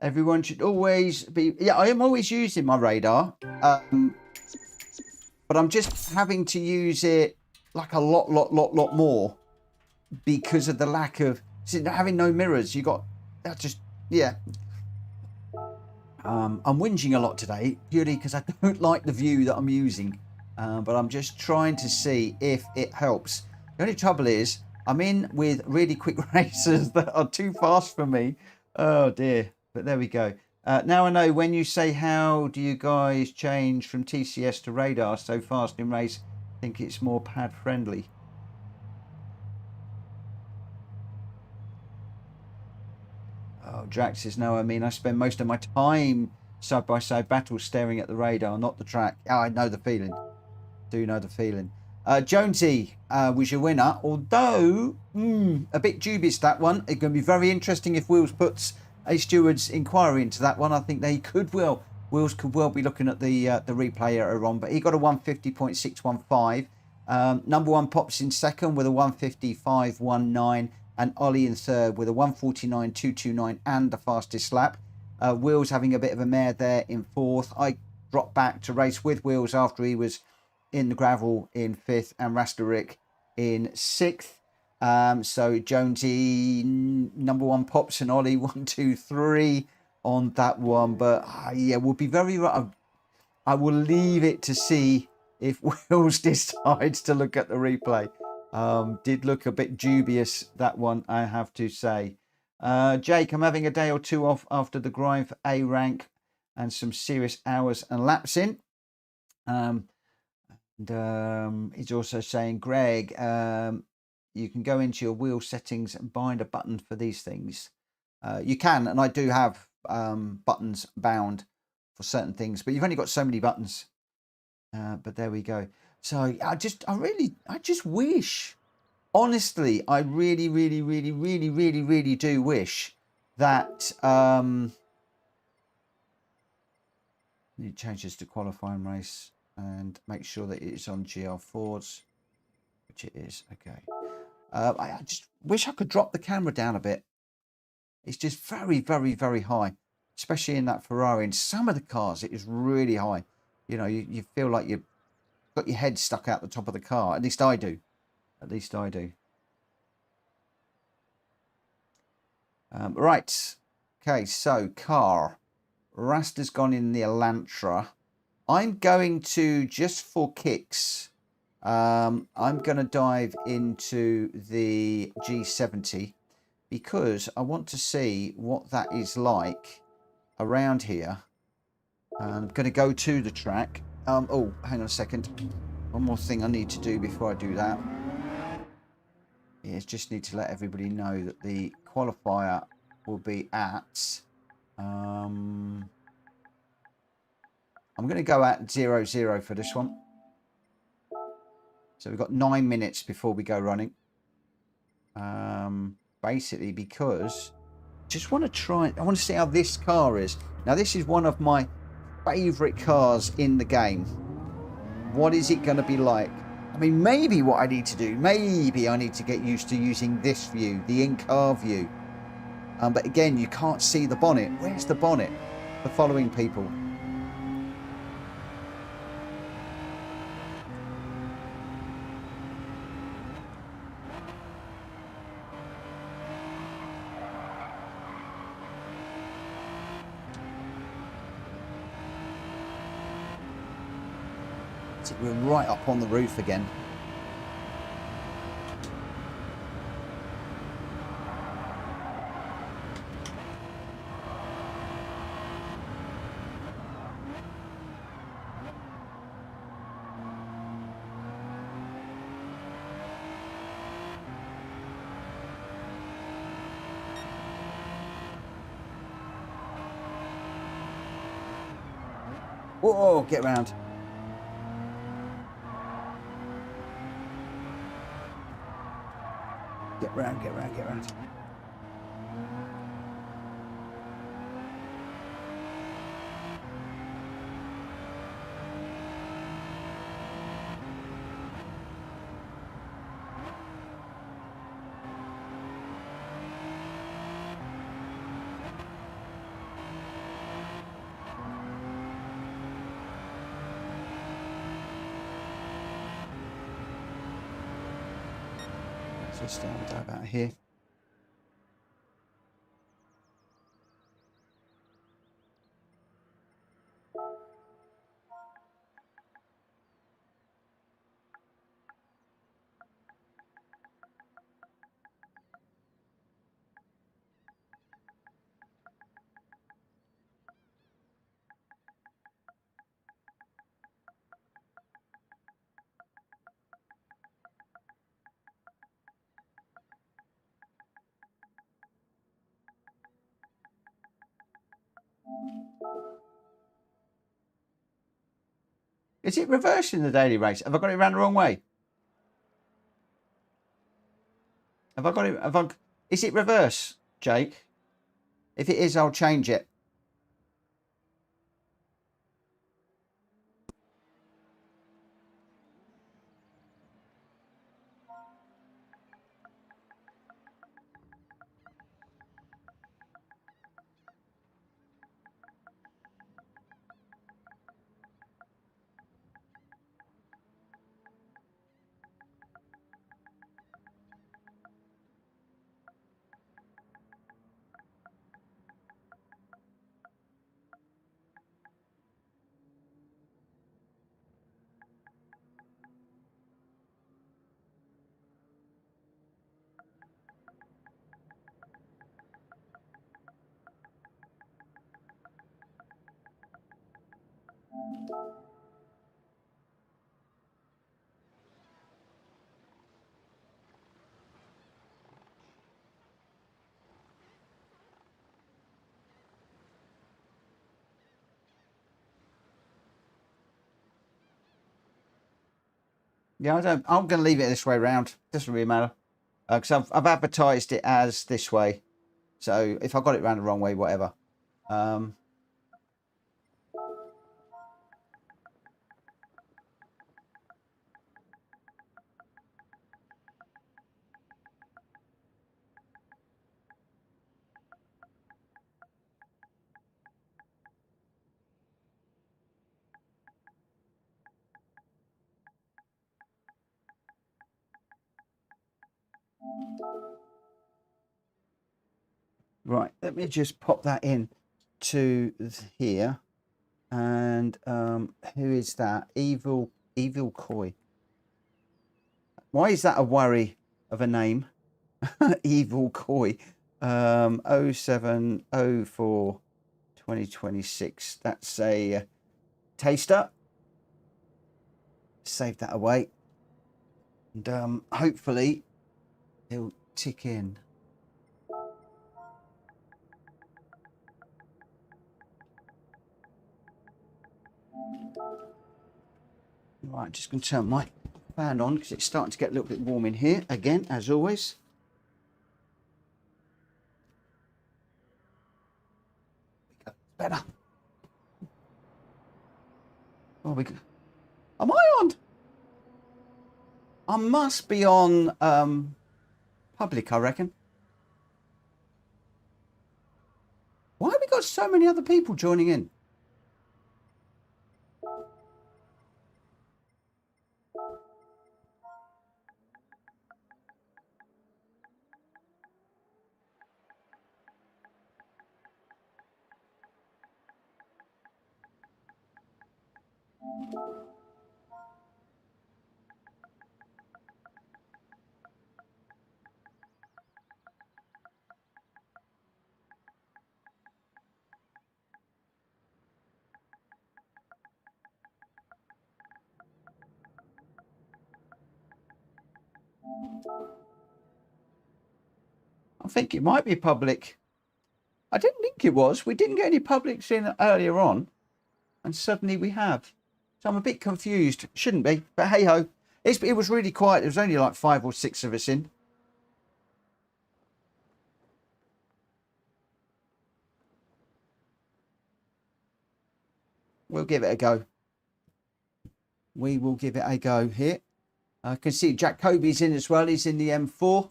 Everyone should always be... Yeah, I am always using my radar. But I'm just having to use it like a lot more because of the lack of... having no mirrors. You got... That just... Yeah. I'm whinging a lot today purely because I don't like the view that I'm using, but I'm just trying to see if it helps. The only trouble is I'm in with really quick racers that are too fast for me. Oh dear, but there we go. Now I know when you say how do you guys change from TCS to radar so fast in race, I think it's more pad friendly. Oh, Drax says, no, I mean, I spend most of my time side-by-side battles staring at the radar, not the track. Oh, I know the feeling. Do know the feeling. Jonesy was your winner, although a bit dubious, that one. It's going to be very interesting if Wheels puts a steward's inquiry into that one. I think they could well. Wheels could well be looking at the replay later on, but he got a 150.615. Number one Pops in second with a 155.19. And Ollie in third with a 149.229 and the fastest lap. Wheels having a bit of a mare there in fourth. I dropped back to race with Wheels after he was in the gravel in fifth and Rasterick in sixth. So Jonesy, number one Pops, and Ollie 1, 2, 3 on that one. But yeah, we'll be very... I will leave it to see if Wheels decides to look at the replay. Did look a bit dubious, that one, I have to say. Jake, I'm having a day or two off after the grind for A rank and some serious hours and laps in. He's also saying, Greg, you can go into your wheel settings and bind a button for these things. You can, and I do have buttons bound for certain things, but you've only got so many buttons. But there we go. So I just wish, honestly, I really, really, really, really, really, really do wish that you change this to qualifying race and make sure that it's on GR4s, which it is. Okay. I just wish I could drop the camera down a bit. It's just very, very, very high, especially in that Ferrari. In some of the cars, it is really high. You know, you feel like you've got your head stuck out the top of the car. At least I do. At least I do. Right. Okay, so car. Rasta's gone in the Elantra. I'm going to, just for kicks, I'm going to dive into the G70 because I want to see what that is like around here. I'm going to go to the track. Oh, hang on a second. One more thing I need to do before I do that. Is just need to let everybody know that the qualifier will be at I'm going to go at 0-0 for this one. So we've got 9 minutes before we go running. Basically because I just want to try, I want to see how this car is. Now this is one of my favourite cars in the game. What is it going to be like? I mean, maybe what I need to do, maybe I need to get used to using this view, the in-car view. But again, you can't see the bonnet. Where's the bonnet? The following people. So we're right up on the roof again. Whoa, get round. Get round, get round, get round. Just dive out here. Is it reversing the daily race? Have I got it around the wrong way? Have I got it? Is it reverse, Jake? If it is, I'll change it. Yeah, I'm going to leave it this way round. Doesn't really matter. Because I've advertised it as this way. So if I got it round the wrong way, whatever. Right, let me just pop that in to here. And who is that? Evil Koi. Why is that a worry of a name? Evil Koi. 0704 2026. That's a taster. Save that away. And hopefully it'll tick in. Right, just going to turn my fan on because it's starting to get a little bit warm in here again, as always. Better. Oh, we go. Am I on? I must be on public, I reckon. Why have we got so many other people joining in? I think it might be public. I didn't think it was. We didn't get any publics in earlier on, and suddenly we have. So I'm a bit confused. Shouldn't be, but hey ho. It was really quiet. There was only like 5 or 6 of us in. We'll give it a go. We will give it a go here. I can see Jack Kobe's in as well. He's in the M4.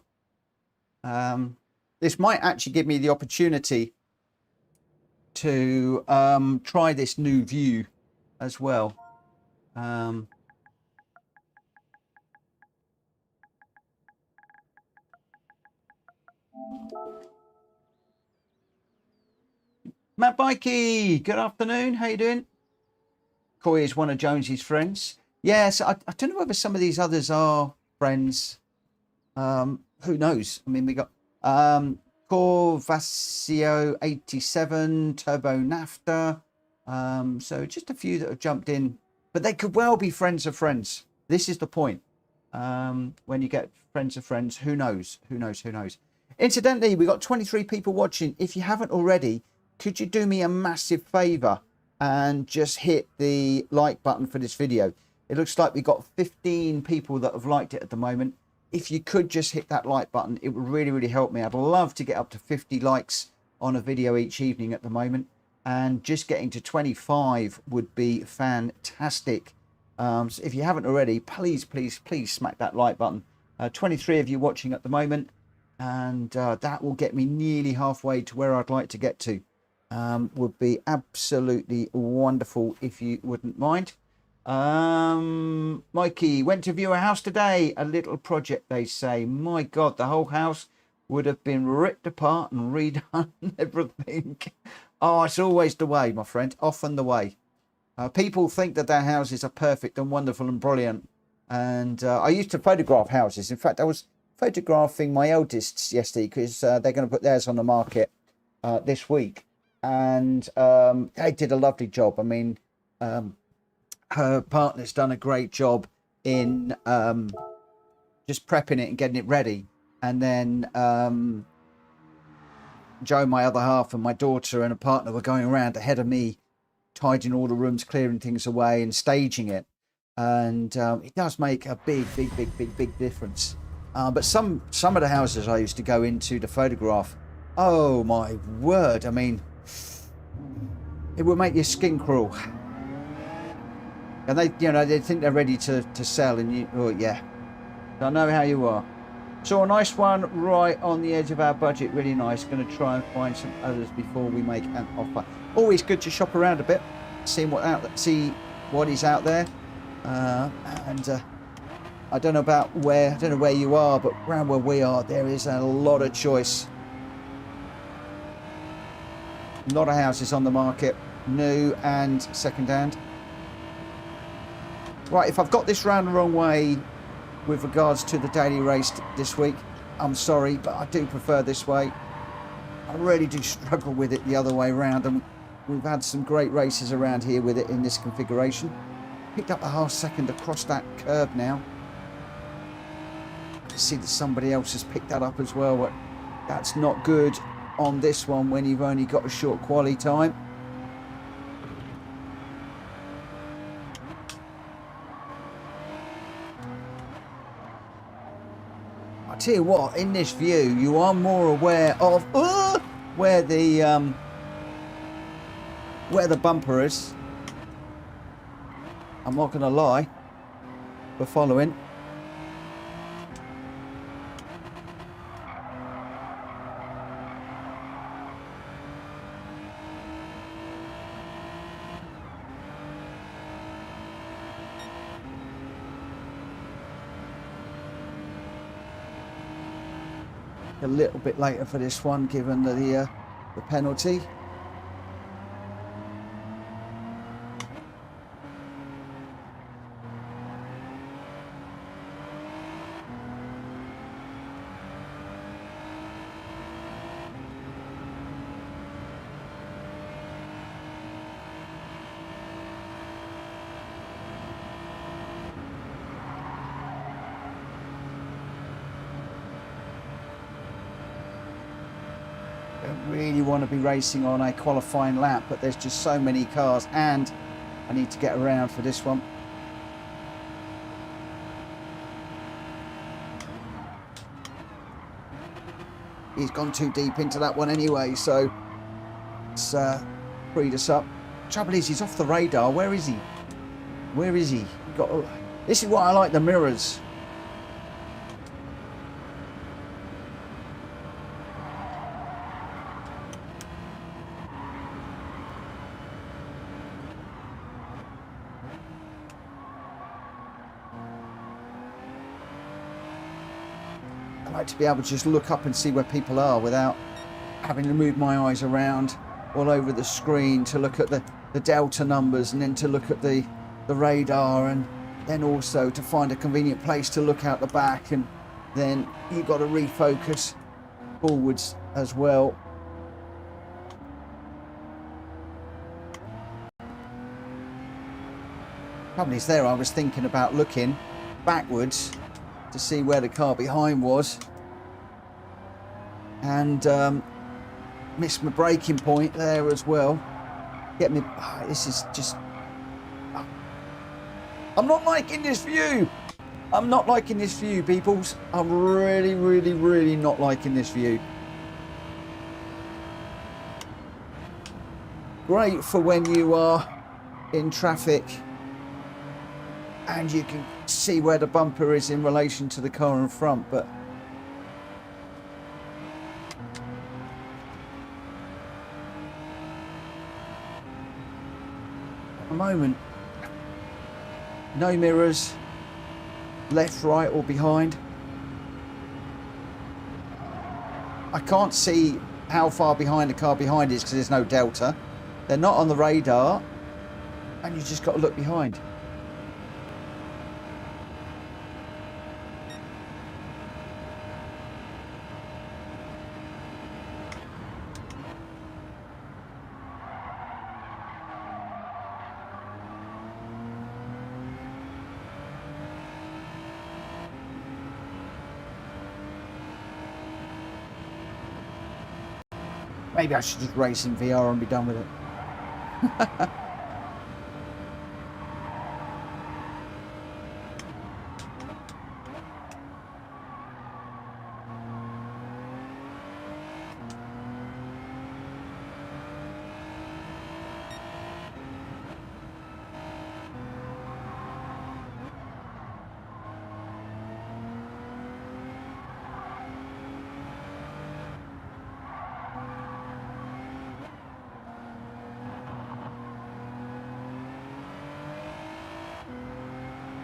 This might actually give me the opportunity to try this new view as well. Matt Bikey, good afternoon. How you doing? Coy is one of Jonesy's friends. Yes, I don't know whether some of these others are friends. Who knows? I mean, we got Corvasio 87, Turbo Nafta. So just a few that have jumped in, but they could well be friends of friends. This is the point. When you get friends of friends, who knows? Who knows? Who knows? Incidentally, we got 23 people watching. If you haven't already, could you do me a massive favor and just hit the like button for this video? It looks like we got 15 people that have liked it at the moment. If you could just hit that like button, it would really, really help me. I'd love to get up to 50 likes on a video each evening at the moment. And just getting to 25 would be fantastic. So if you haven't already, please, please, please smack that like button. 23 of you watching at the moment. And that will get me nearly halfway to where I'd like to get to. Would be absolutely wonderful if you wouldn't mind. Mikey went to view a house today. A little project, they say. My God, the whole house would have been ripped apart and redone. Everything. Oh, it's always the way, my friend. Often the way. People think that their houses are perfect and wonderful and brilliant. And I used to photograph houses. In fact, I was photographing my eldest yesterday because they're going to put theirs on the market this week. And they did a lovely job. I mean, her partner's done a great job in just prepping it and getting it ready. And then Joe, my other half, and my daughter and a partner were going around ahead of me, tidying all the rooms, clearing things away and staging it. and it does make a big difference. But some of the houses I used to go into to photograph, oh my word, I mean, it would make your skin crawl. And they, you know, they think they're ready to sell, and you, oh yeah, I know how you are. So a nice one right on the edge of our budget, really nice. Going to try and find some others before we make an offer. Always good to shop around a bit, see what is out there. I don't know where you are, but around where we are, there is a lot of choice. A lot of houses on the market, new and second hand. Right, if I've got this round the wrong way with regards to the daily race this week, I'm sorry, but I do prefer this way. I really do struggle with it the other way around, and we've had some great races around here with it in this configuration. Picked up a half second across that curve now. I see that somebody else has picked that up as well, but that's not good on this one when you've only got a short quali time. I tell you what, in this view, you are more aware of where the bumper is. I'm not going to lie. We're following. A little bit later for this one, given the penalty. Really want to be racing on a qualifying lap, but there's just so many cars, and I need to get around for this one. He's gone too deep into that one anyway, so it's freed us up. Trouble is, he's off the radar. Where is he? Where is he? This is why I like the mirrors. I like to be able to just look up and see where people are without having to move my eyes around all over the screen to look at the delta numbers, and then to look at the radar, and then also to find a convenient place to look out the back, and then you've got to refocus forwards as well. Probably there I was thinking about looking backwards to see where the car behind was, and missed my braking point there as well. Get me. This is just. I'm not liking this view. I'm not liking this view, peoples. I'm really not liking this view. Great for when you are in traffic and you can see where the bumper is in relation to the car in front, but at the moment, no mirrors, left, right or behind. I can't see how far behind the car behind is because there's no delta. They're not on the radar, and you just got to look behind. Maybe I should just race in VR and be done with it.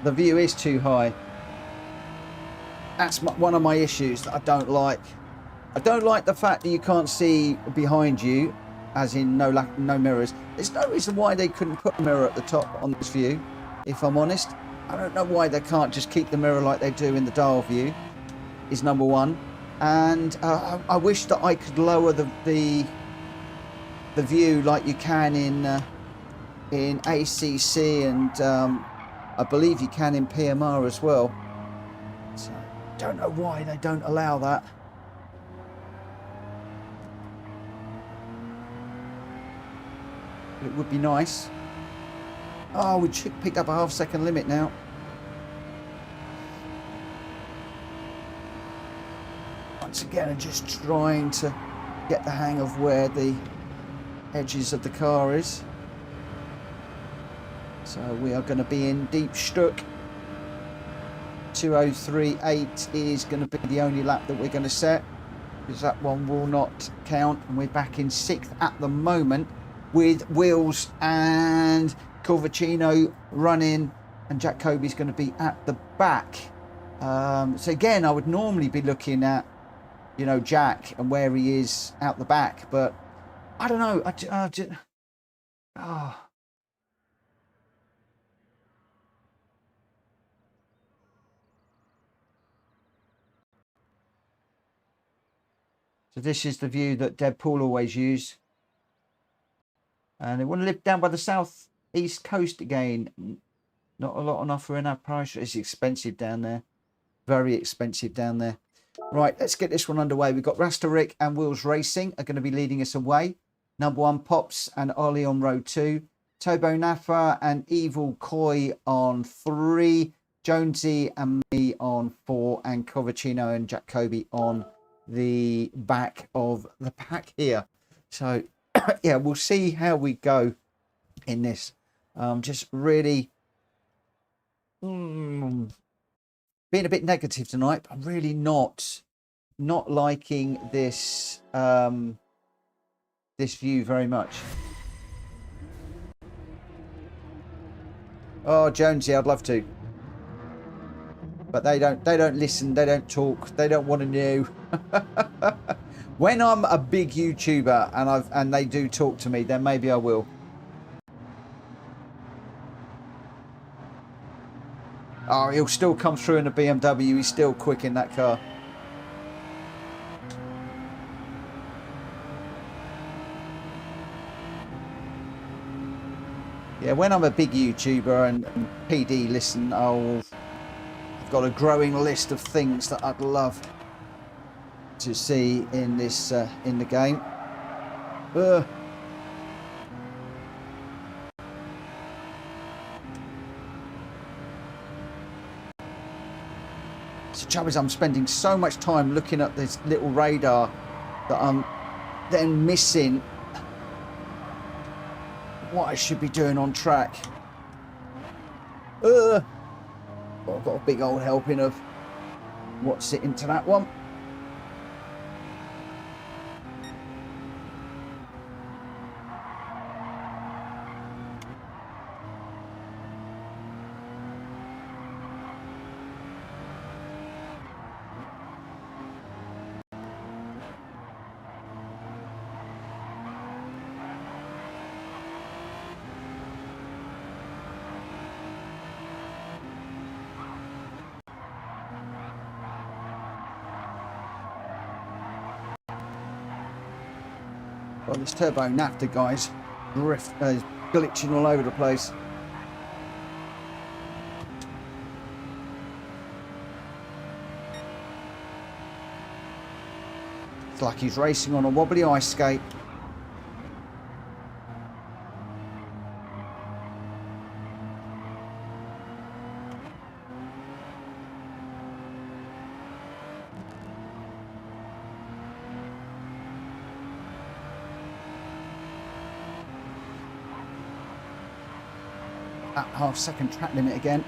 the view is too high. That's one of my issues that I don't like. I don't like the fact that you can't see behind you, as in no mirrors. There's no reason why they couldn't put a mirror at the top on this view, if I'm honest. I don't know why they can't just keep the mirror like they do in the dial view, is number one. And I wish that I could lower the view like you can in ACC, and I believe you can in PMR as well. So I don't know why they don't allow that. But it would be nice. Oh, we picked up a half-second limit now. Once again, I'm just trying to get the hang of where the edges of the car is. So we are going to be in deep Stuck. 2:03.8 is going to be the only lap that we're going to set, because that one will not count, and we're back in 6th at the moment with Wills and Corvacino running, and Gr.B is going to be at the back. So again, I would normally be looking at, you know, Jack and where he is out the back, but I don't know. So this is the view that Deadpool always used. And they want to live down by the southeast coast again. Not a lot on offer in our price. It's expensive down there. Very expensive down there. Right, let's get this one underway. We've got Rasterick and Wills Racing are going to be leading us away. Number 1, Pops and Ollie on row 2. Tobo Nafa and Evil Koi on 3. Jonesy and me on 4. And Corvacino and Gr.B on the back of the pack here. So yeah, we'll see how we go in this. Just really being a bit negative tonight. I'm really not liking this this view very much. Oh, Jonesy, I'd love to, but they don't listen, they don't talk, they don't want to know. When I'm a big YouTuber and they do talk to me, then maybe I will. Oh, he'll still come through in a BMW. He's still quick in that car. Yeah, when I'm a big YouTuber and PD listen, I've got a growing list of things that I'd love to see in this in the game. So trouble is, I'm spending so much time looking at this little radar that I'm then missing what I should be doing on track. Well, I've got a big old helping of what's it into that one. Well, this turbo naphtha guy's glitching all over the place. It's like he's racing on a wobbly ice skate. At half-second track limit again.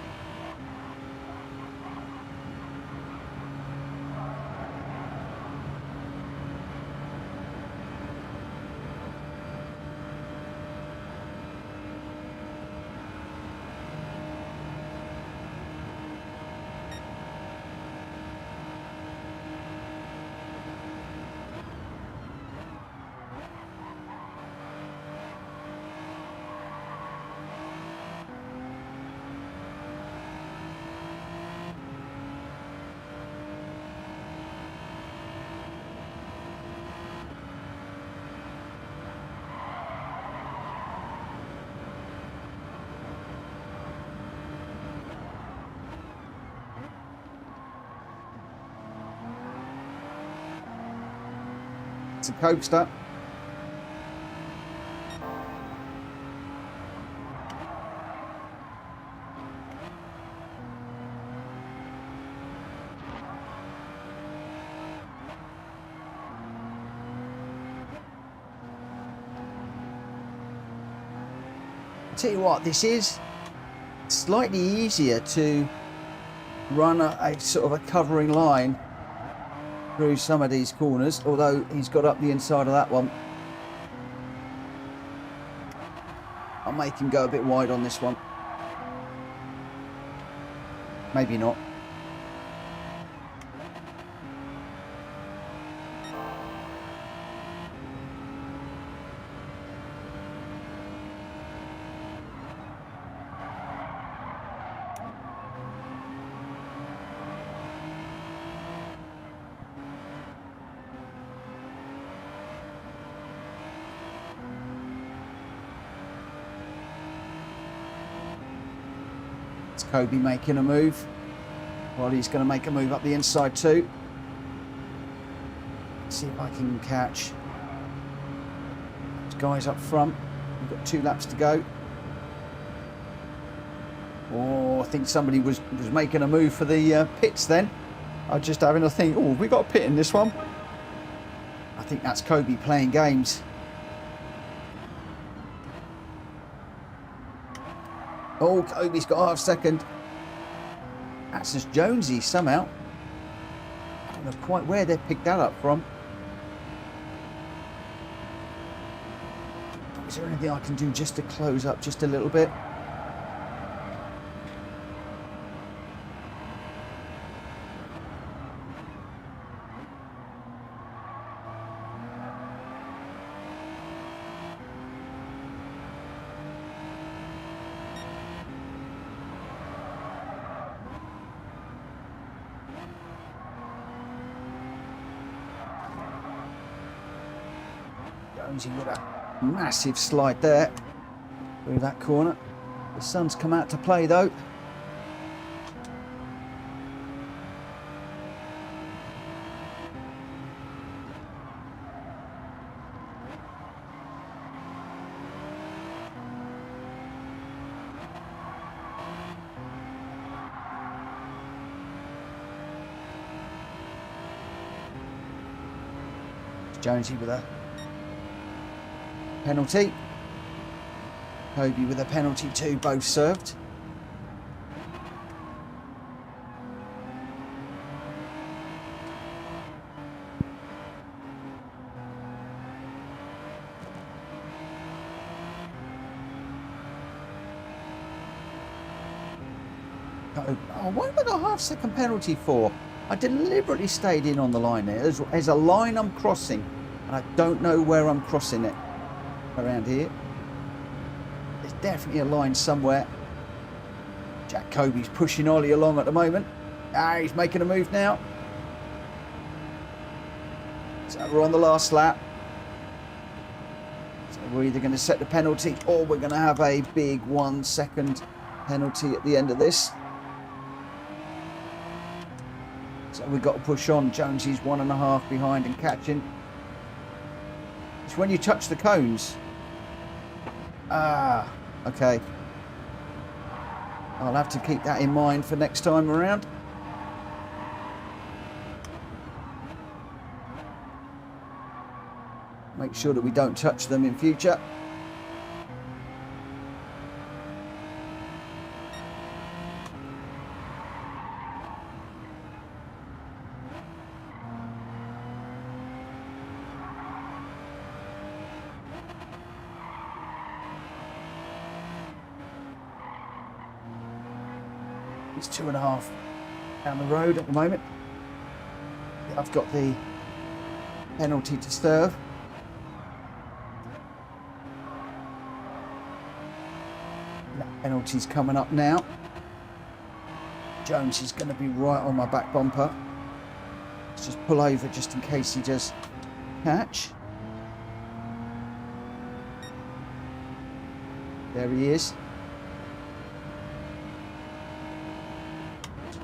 a coaster. Tell you what, this is slightly easier to run a sort of a covering line through some of these corners, although he's got up the inside of that one. I'll make him go a bit wide on this one. Maybe not. Kobe making a move. Well, he's going to make a move up the inside too. Let's see if I can catch these guys up front. We've got 2 laps to go. Oh, I think somebody was making a move for the pits then. I was just having a think, oh, we got a pit in this one. I think that's Kobe playing games. Oh, Kobe's got half second. That's just Jonesy somehow. I don't know quite where they picked that up from. Is there anything I can do just to close up just a little bit? Jonesy with a massive slide there through that corner. The sun's come out to play though. Jonesy with a penalty. Kobe with a penalty too, both served. Oh, what have I got a half-second penalty for? I deliberately stayed in on the line there. There's a line I'm crossing, and I don't know where I'm crossing it around here. There's definitely a line somewhere. Jack Kobe's pushing Ollie along at the moment. Ah, he's making a move now. So we're on the last lap. So we're either going to set the penalty or we're going to have a big 1 second penalty at the end of this. So we've got to push on. Jonesy's 1.5 behind and catching. It's when you touch the cones. Ah, okay. I'll have to keep that in mind for next time around. Make sure that we don't touch them in future. It's 2.5 down the road at the moment. I've got the penalty to serve. That penalty's coming up now. Jones is going to be right on my back bumper. Let's just pull over just in case he does catch. There he is.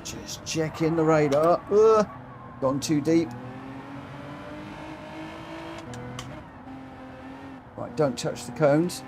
Just checking the radar. Gone too deep. Don't touch the cones.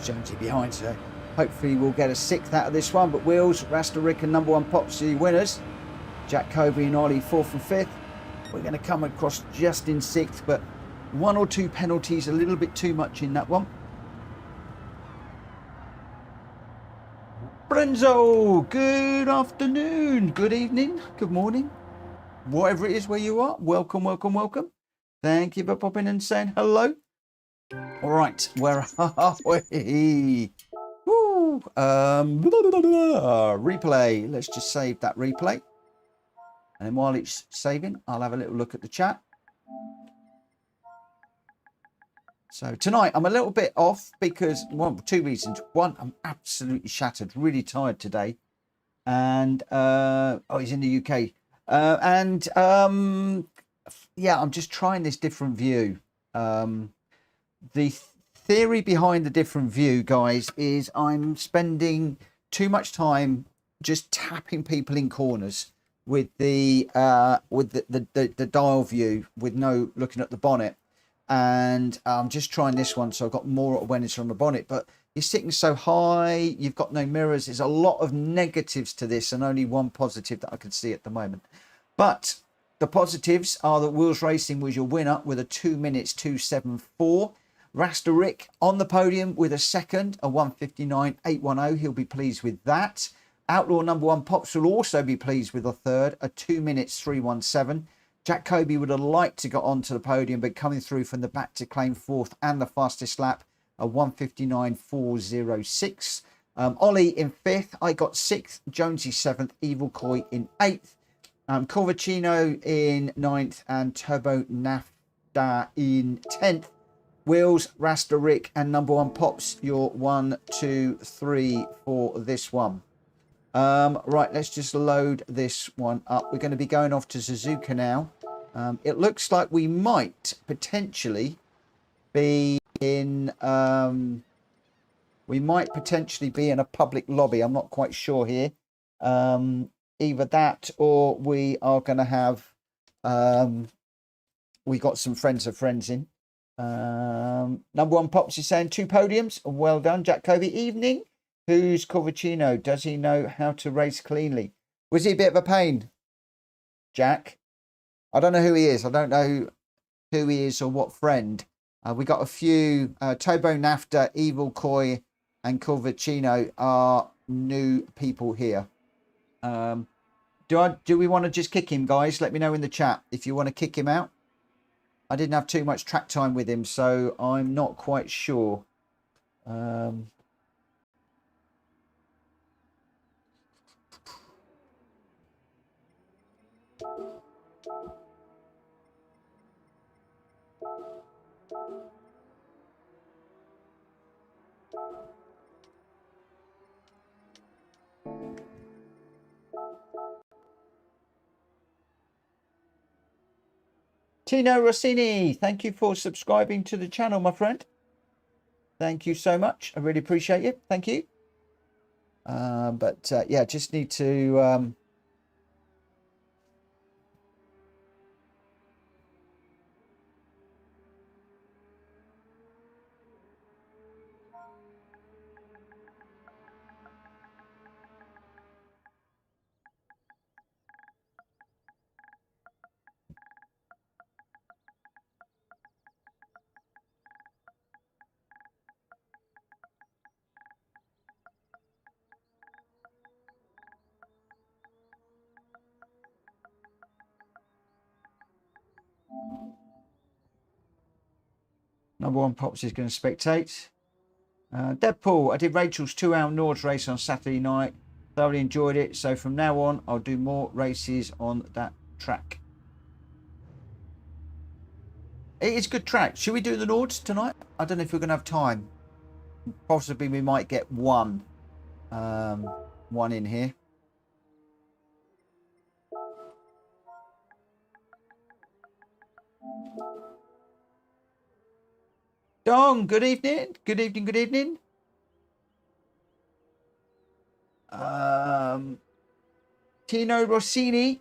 Jonesy behind, so hopefully we'll get a sixth out of this one. But Wheels, Rasta Rick and number one Pops are the winners. Gr.B and Ollie fourth and fifth. We're going to come across just in sixth, but one or two penalties, a little bit too much in that one. Brenzo, good afternoon, good evening, good morning, whatever it is where you are. Welcome, welcome, welcome. Thank you for popping and saying hello. All right, where are we? Woo. Replay. Let's just save that replay. And while it's saving, I'll have a little look at the chat. So tonight, I'm a little bit off because, well, two reasons. One, I'm absolutely shattered, really tired today. And, oh, he's in the UK. Yeah, I'm just trying this different view. The theory behind the different view, guys, is I'm spending too much time just tapping people in corners with the dial view with no looking at the bonnet. And I'm just trying this one, so I've got more awareness on the bonnet. But you're sitting so high, you've got no mirrors. There's a lot of negatives to this and only one positive that I can see at the moment. But the positives are that Wheels Racing was your winner with a 2 minutes 2:74. Rasta Rick on the podium with a second, a 1:59.810. He'll be pleased with that. Outlaw number one Pops will also be pleased with a third, a 2 minutes 3:17. Gr.B would have liked to get onto the podium, but coming through from the back to claim fourth and the fastest lap, a 1:59.406. Ollie in fifth. I got sixth. Jonesy seventh. Evil Koi in eighth. Corvacino in ninth, and Turbo Nafta in 10th. Wheels, Rasta Rick, and number one Pops, your 1, 2, 3 for this one. Right, let's just load this one up. We're going to be going off to Suzuka now. It looks like we might potentially be in a public lobby. I'm not quite sure here. Either that or we are going to have we got some friends of friends in. Number one Pops is saying 2 podiums. Well done, Gr.B. Evening. Who's Corvacino? Does he know how to race cleanly? Was he a bit of a pain, Jack? I don't know who he is. I don't know who he is or what friend. We got a few. Turbo Nafta, Evil Koi, and Corvacino are new people here. Do we want to just kick him, guys? Let me know in the chat if you want to kick him out. I didn't have too much track time with him, so I'm not quite sure. Tino Rossini, thank you for subscribing to the channel, my friend. Thank you so much. I really appreciate it. Thank you. Yeah, just need to... Number one Pops is going to spectate. Deadpool, I did Rachel's 2-hour Nords race on Saturday night. Thoroughly enjoyed it. So from now on, I'll do more races on that track. It is good track. Should we do the Nords tonight? I don't know if we're going to have time. Possibly we might get one in here. Dong, good evening. Good evening, good evening. Tino Rossini.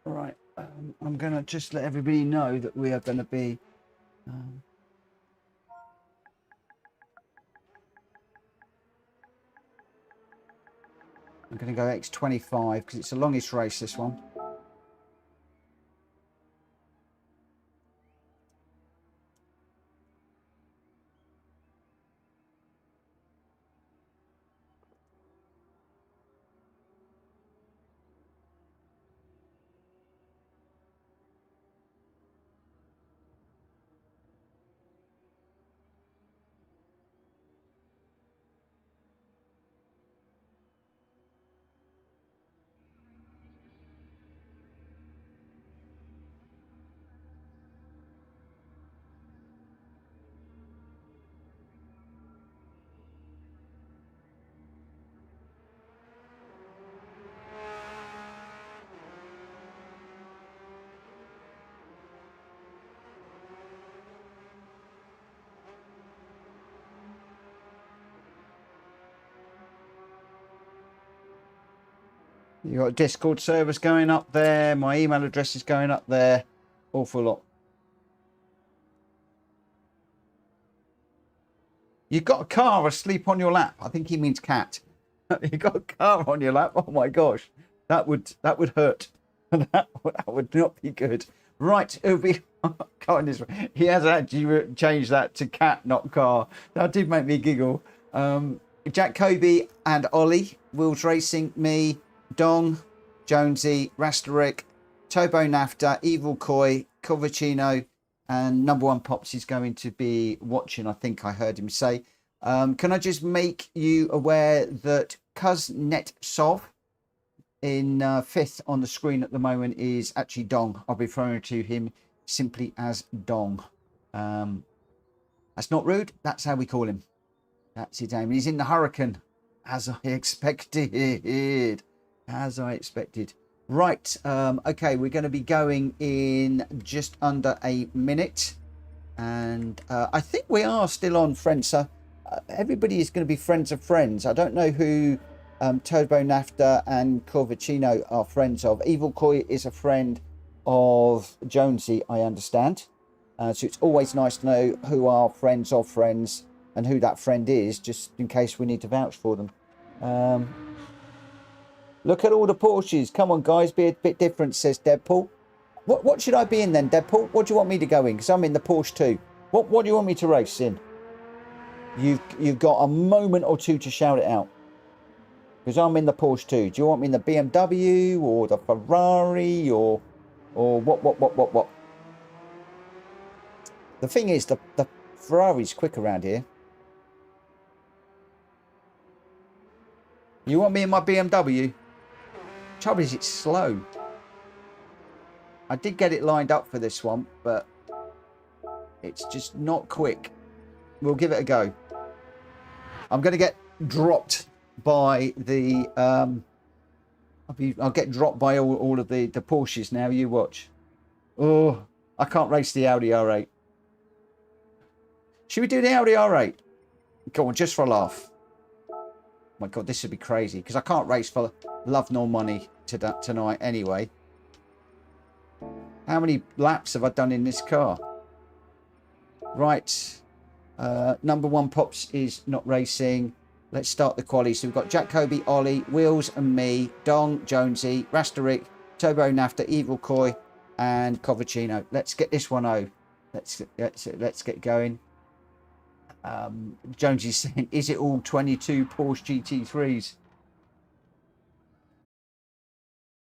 Right, I'm going to just let everybody know that we are going to be... I'm going to go X25 because it's the longest race, this one. You got a Discord service going up there. My email address is going up there. Awful lot. You've got a car asleep on your lap. I think he means cat. You got a car on your lap. Oh my gosh, that would hurt. that would not be good. Right, it'll be. Kindness. He has actually changed that to cat, not car. That did make me giggle. Gr.B and Ollie, Wheels Racing, me, Dong, Jonesy, Rasterick, Turbo Nafta, Evil Koi, Covacino, and number one Pops is going to be watching, I think I heard him say. Can I just make you aware that Kuznetsov in fifth on the screen at the moment is actually Dong. I'll be referring to him simply as Dong. That's not rude. That's how we call him. That's his name. He's in the Hurricane, as I expected. As I expected. Right. Okay, we're going to be going in just under a minute. And I think we are still on friends. So everybody is going to be friends of friends. I don't know who Turbo Nafta and Corvacino are friends of. Evil Koi is a friend of Jonesy, I understand. So it's always nice to know who are friends of friends and who that friend is, just in case we need to vouch for them. Look at all the Porsches. Come on, guys, be a bit different, says Deadpool. What should I be in then, Deadpool? What do you want me to go in? Because I'm in the Porsche too. What do you want me to race in? You've got a moment or two to shout it out. Because I'm in the Porsche too. Do you want me in the BMW or the Ferrari or what? The thing is, the Ferrari's quick around here. You want me in my BMW? Trouble is, it's slow. I did get it lined up for this one, but it's just not quick. We'll give it a go. I'm going to get dropped by the... I'll get dropped by all of the Porsches now. You watch. Oh, I can't race the Audi R8. Should we do the Audi R8? Go on, just for a laugh. My God, this would be crazy because I can't race for love nor money tonight anyway. How many laps have I done in this car? Right. Number one Pops is not racing. Let's start the quali. So we've got Gr.B, Ollie, Wheels and me, Dong, Jonesy, Rasterick, Turbo Nafta, Evil Koi, and Covacino. Let's get this one out. Let's get going. Jonesy's saying, is it all 22 Porsche GT3s?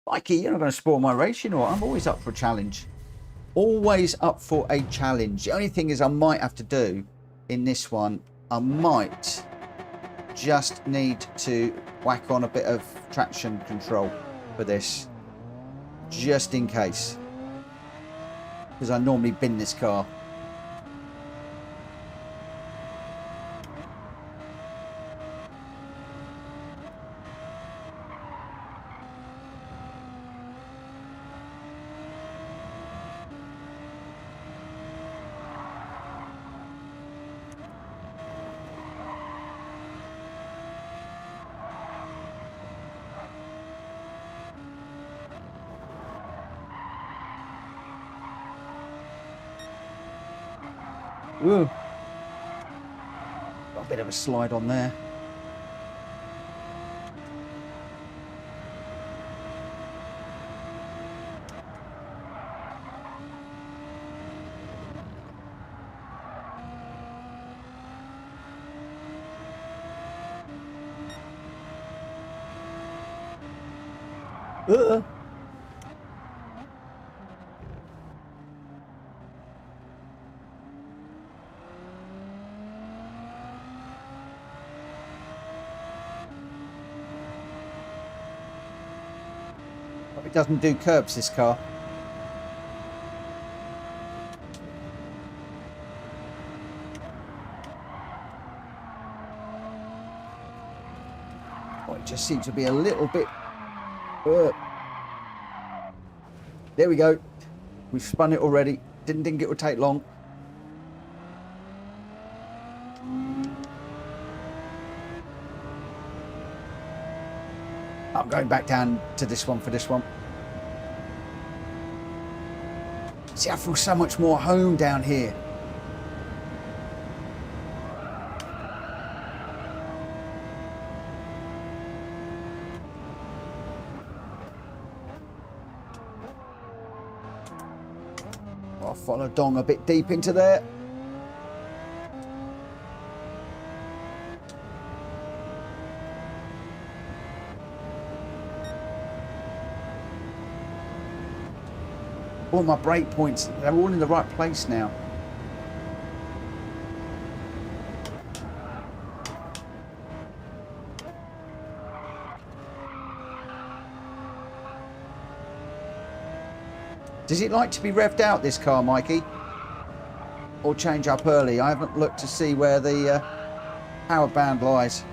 Mikey, you're not going to spoil my race, you know what? I'm always up for a challenge. Always up for a challenge. The only thing is I might have to do in this one, I might just need to whack on a bit of traction control for this. Just in case. Because I normally bin this car. Ooh. Got a bit of a slide on there. It doesn't do curbs, this car. Oh, it just seems to be a little bit... There we go. We've spun it already. Didn't think it would take long. I'm going back down to this one for this one. See, I feel so much more home down here. I'll follow Dong a bit deep into there. All my brake points, they're all in the right place now. Does it like to be revved out, this car, Mikey? Or change up early? I haven't looked to see where the power band lies.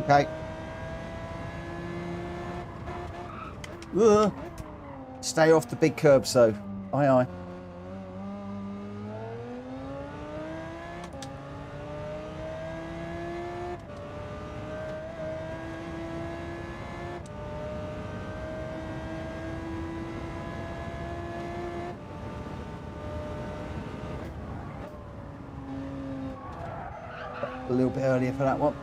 Okay. Stay off the big curbs, though. Aye, aye. A little bit earlier for that one.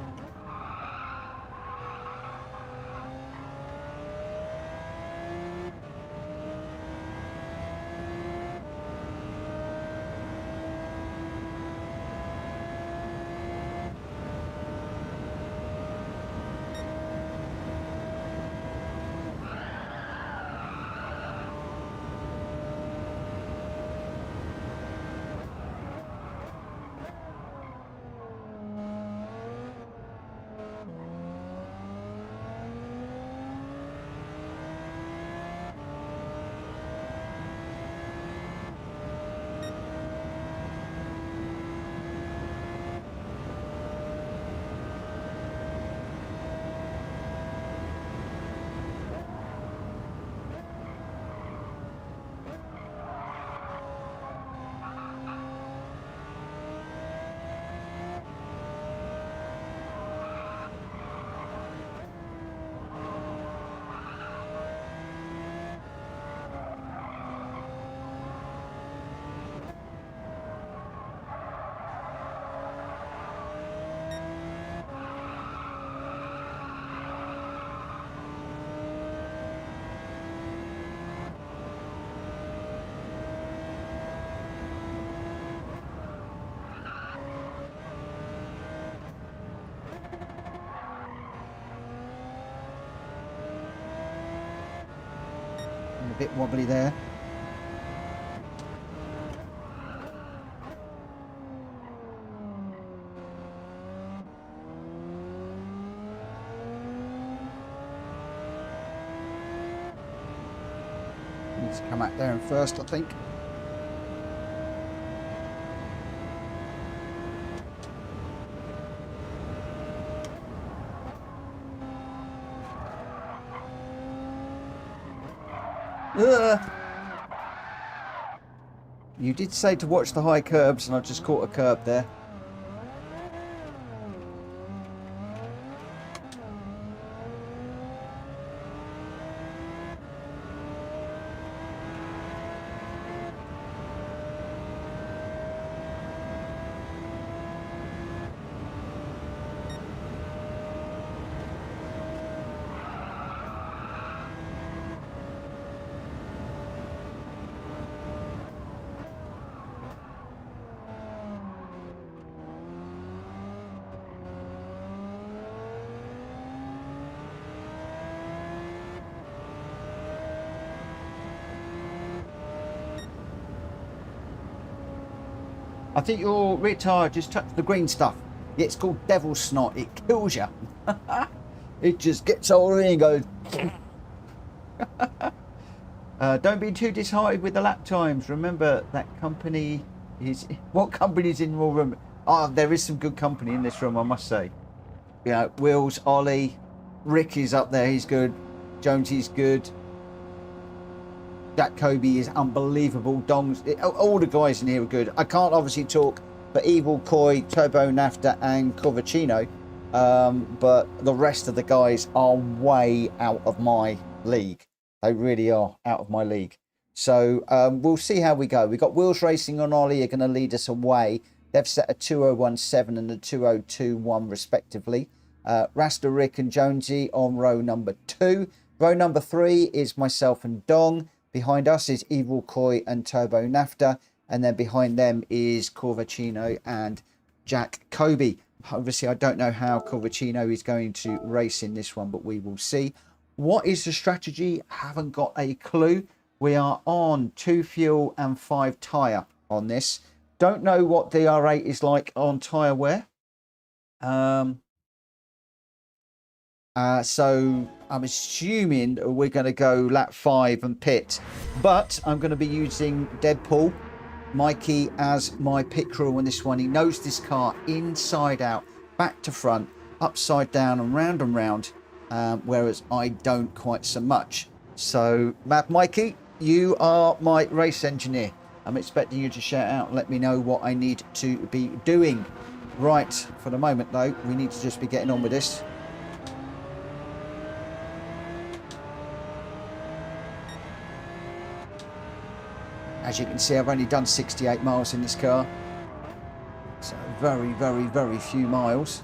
a bit wobbly there. Needs to come out there first, I think. You did say to watch the high curbs, and I just caught a curb there. I think your rear tyre just touched the green stuff. Yeah, it's called devil's snot. It kills you. It just gets all in and goes. Don't be too disheartened with the lap times. Remember that company is... What company is in your room? Oh, there is some good company in this room, I must say. You know, Will's, Ollie, Rick is up there. He's good. Jonesy's good. Gr.B is unbelievable. Dong's, all the guys in here are good. I can't obviously talk for Evil, Koi, Turbo, Nafta and Covacino, but the rest of the guys are way out of my league. They really are out of my league. So we'll see how we go. We've got Wheels Racing and Ollie are going to lead us away. They've set a 2017 and a 2021 respectively. Rasta, Rick and Jonesy on row number 2. Row number 3 is myself and Dong. Behind us is Evil, Koi and Turbo Nafta. And then behind them is Corvacino and Gr.B. Obviously, I don't know how Corvacino is going to race in this one, but we will see. What is the strategy? Haven't got a clue. We are on 2 fuel and 5 tyre on this. Don't know what DR8 is like on tyre wear. So I'm assuming we're going to go lap 5 and pit, but I'm going to be using Deadpool, Mikey, as my pit crew on this one. He knows this car inside out, back to front, upside down and round, whereas I don't quite so much. So Mikey, you are my race engineer. I'm expecting you to shout out and let me know what I need to be doing. Right, for the moment though, we need to just be getting on with this. As you can see, I've only done 68 miles in this car. So very, very, very few miles.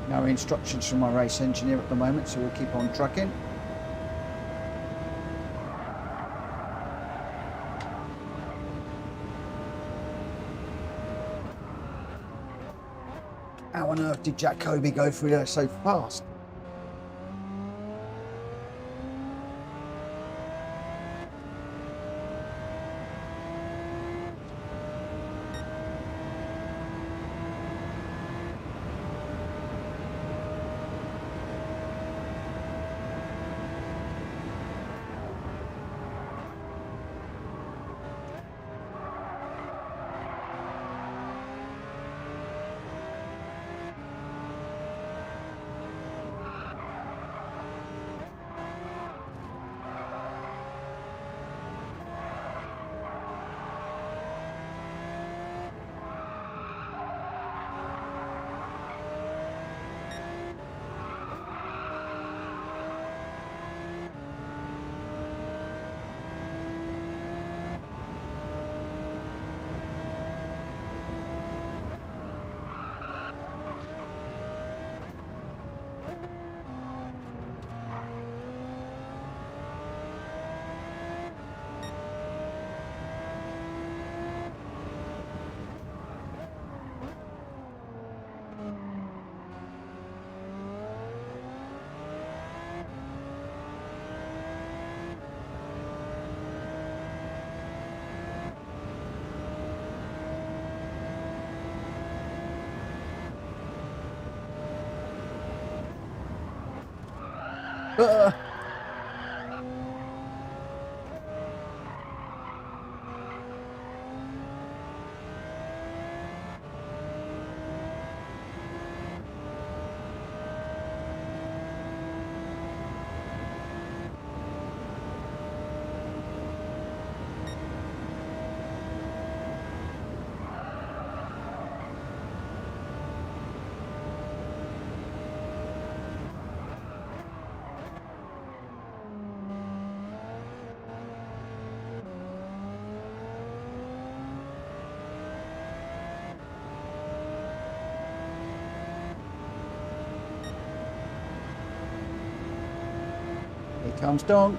No instructions from my race engineer at the moment, so we'll keep on trucking. How on earth did Jacoby go through there so fast? Uh, Here comes Dong.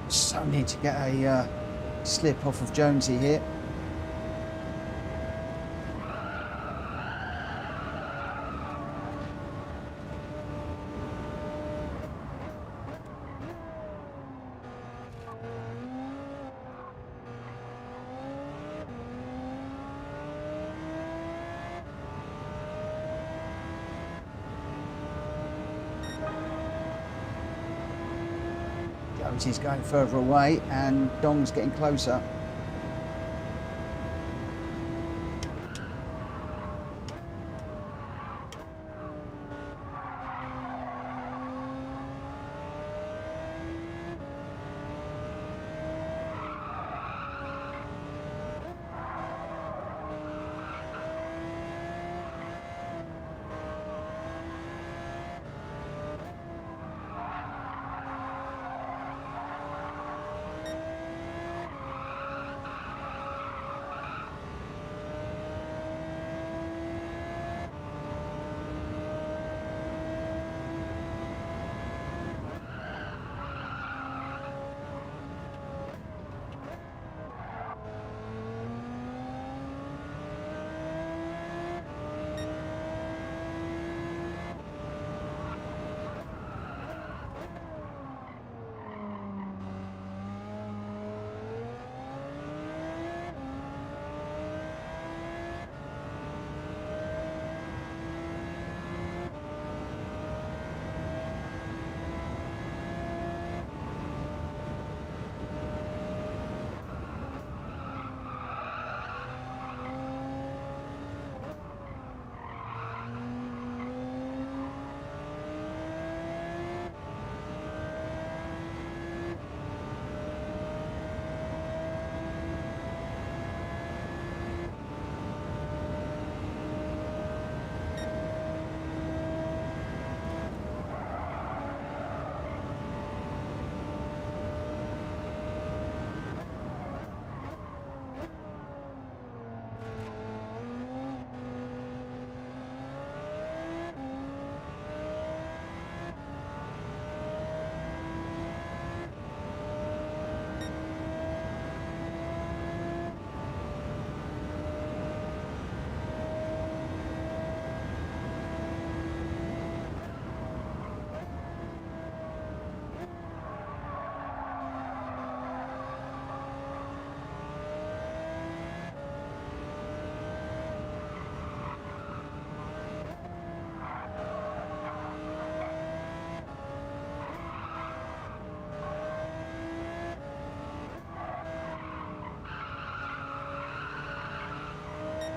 So need to get a slip off of Jonesy here. Jonesy's going further away and Dong's getting closer.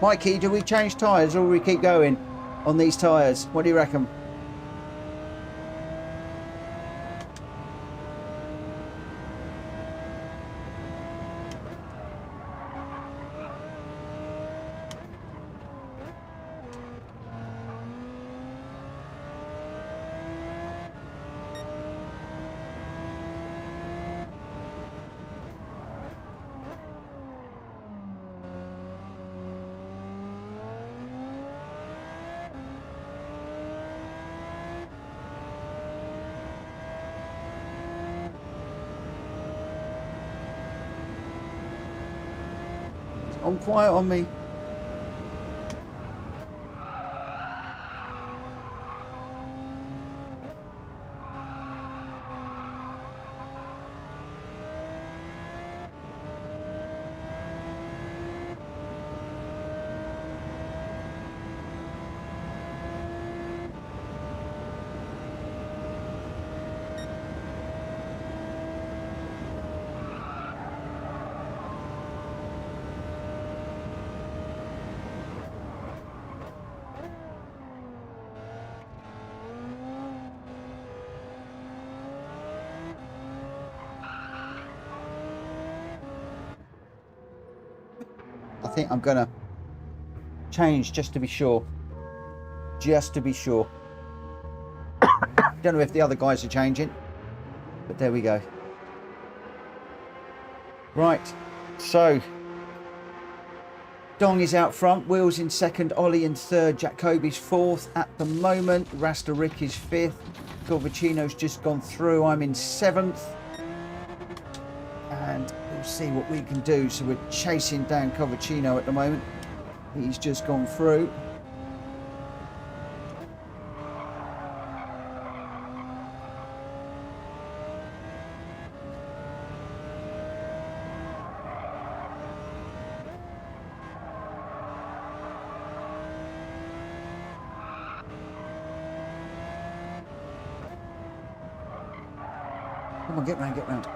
Mikey, do we change tyres or we keep going on these tyres? What do you reckon? I'm quiet on me. I think I'm gonna change just to be sure. Just to be sure. Don't know if the other guys are changing, but there we go. Right, so Dong is out front, Will's in second, Ollie in third, Jacoby's fourth at the moment, Rasta Rick is fifth, Corvacino's just gone through, I'm in seventh, and we'll see what we can do. So we're chasing down Corvacino at the moment. He's just gone through. Come on, get round, get round.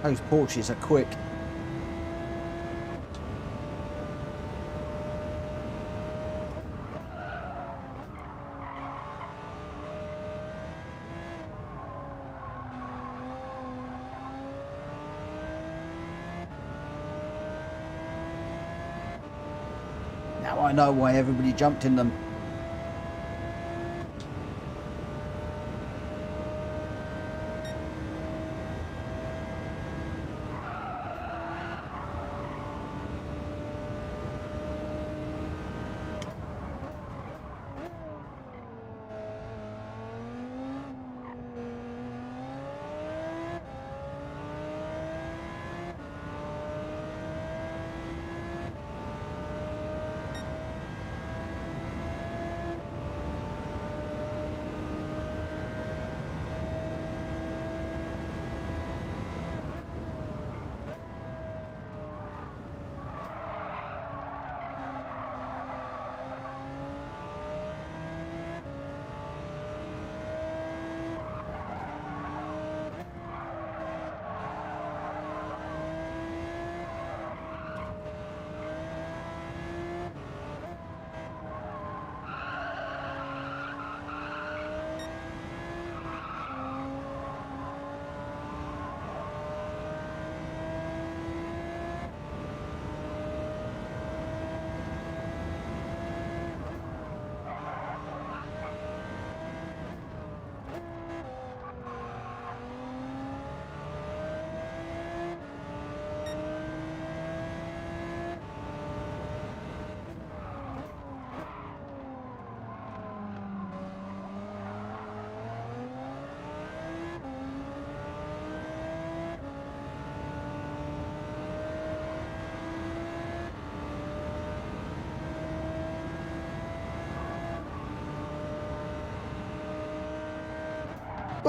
Those Porsches are quick. Now I know why everybody jumped in them.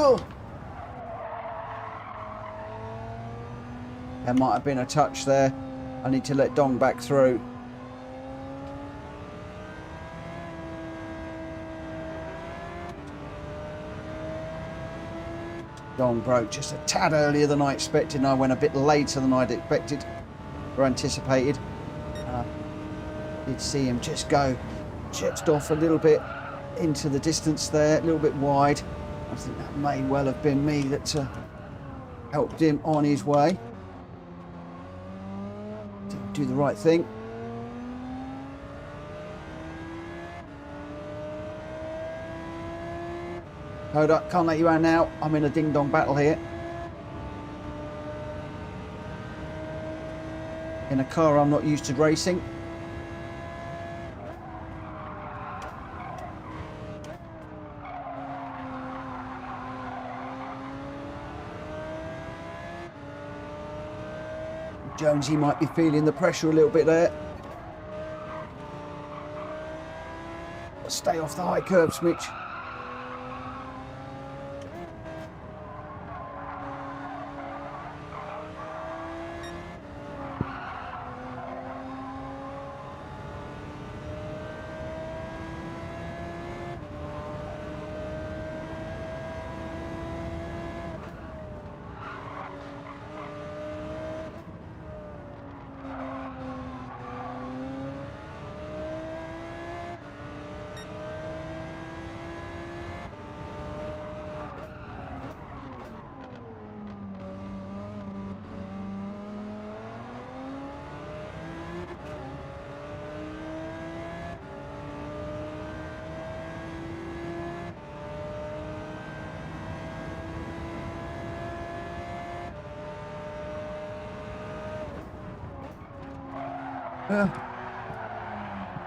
Oh! There might have been a touch there. I need to let Dong back through. Dong broke just a tad earlier than I expected, and I went a bit later than I'd expected or anticipated. Did see him just go just off a little bit into the distance there, a little bit wide. I think that may well have been me that helped him on his way. Didn't do the right thing. Hold up, can't let you out now. I'm in a ding-dong battle here. In a car I'm not used to racing. Jonesy might be feeling the pressure a little bit there. Stay off the high curbs, Mitch.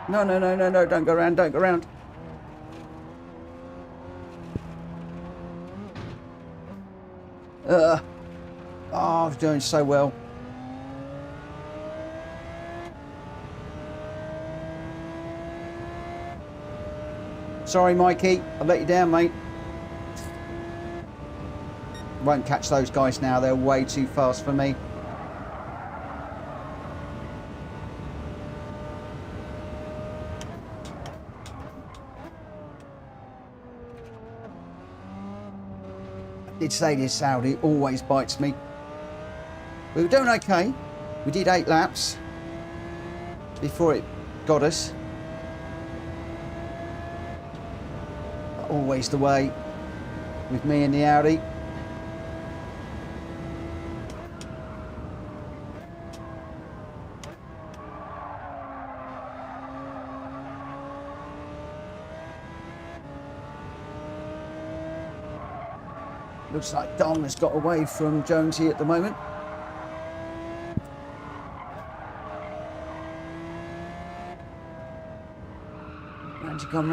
No, don't go around, don't go around. Oh, I was doing so well. Sorry, Mikey, I let you down, mate. Won't catch those guys now, they're way too fast for me. I did say this Saudi always bites me. We were doing okay. We did 8 laps before it got us. But always the way with me and the Audi. Looks like Dong has got away from Jonesy at the moment. Round you come.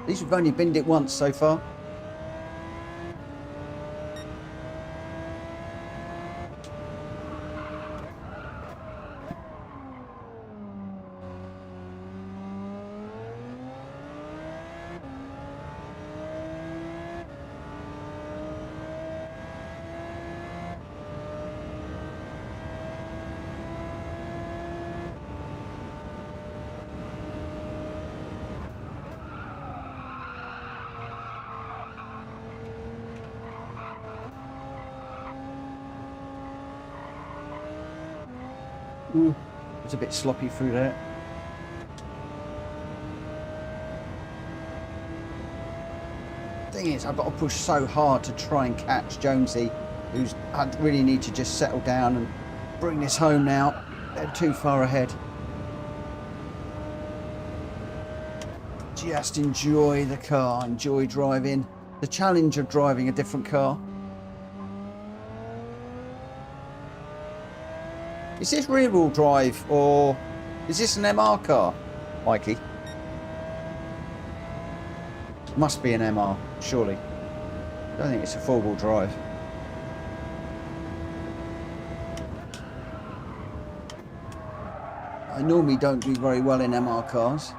At least we've only binned it once so far. It's a bit sloppy through there. Thing is, I've got to push so hard to try and catch Jonesy, I really need to just settle down and bring this home now. They're too far ahead. Just enjoy the car, enjoy driving. The challenge of driving a different car. Is this rear-wheel drive or is this an MR car, Mikey? Must be an MR, surely. I don't think it's a four-wheel drive. I normally don't do very well in MR cars.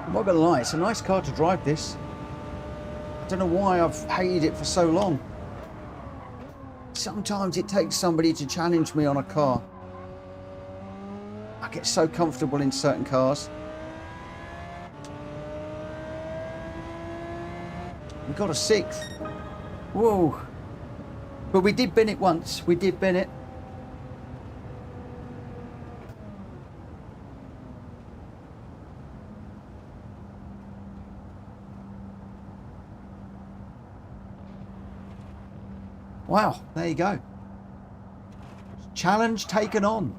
I'm not gonna lie, it's a nice car to drive this. I don't know why I've hated it for so long. Sometimes it takes somebody to challenge me on a car. I get so comfortable in certain cars. We got a 6th. Whoa. But we did bin it once. We did bin it. Wow, there you go. Challenge taken on.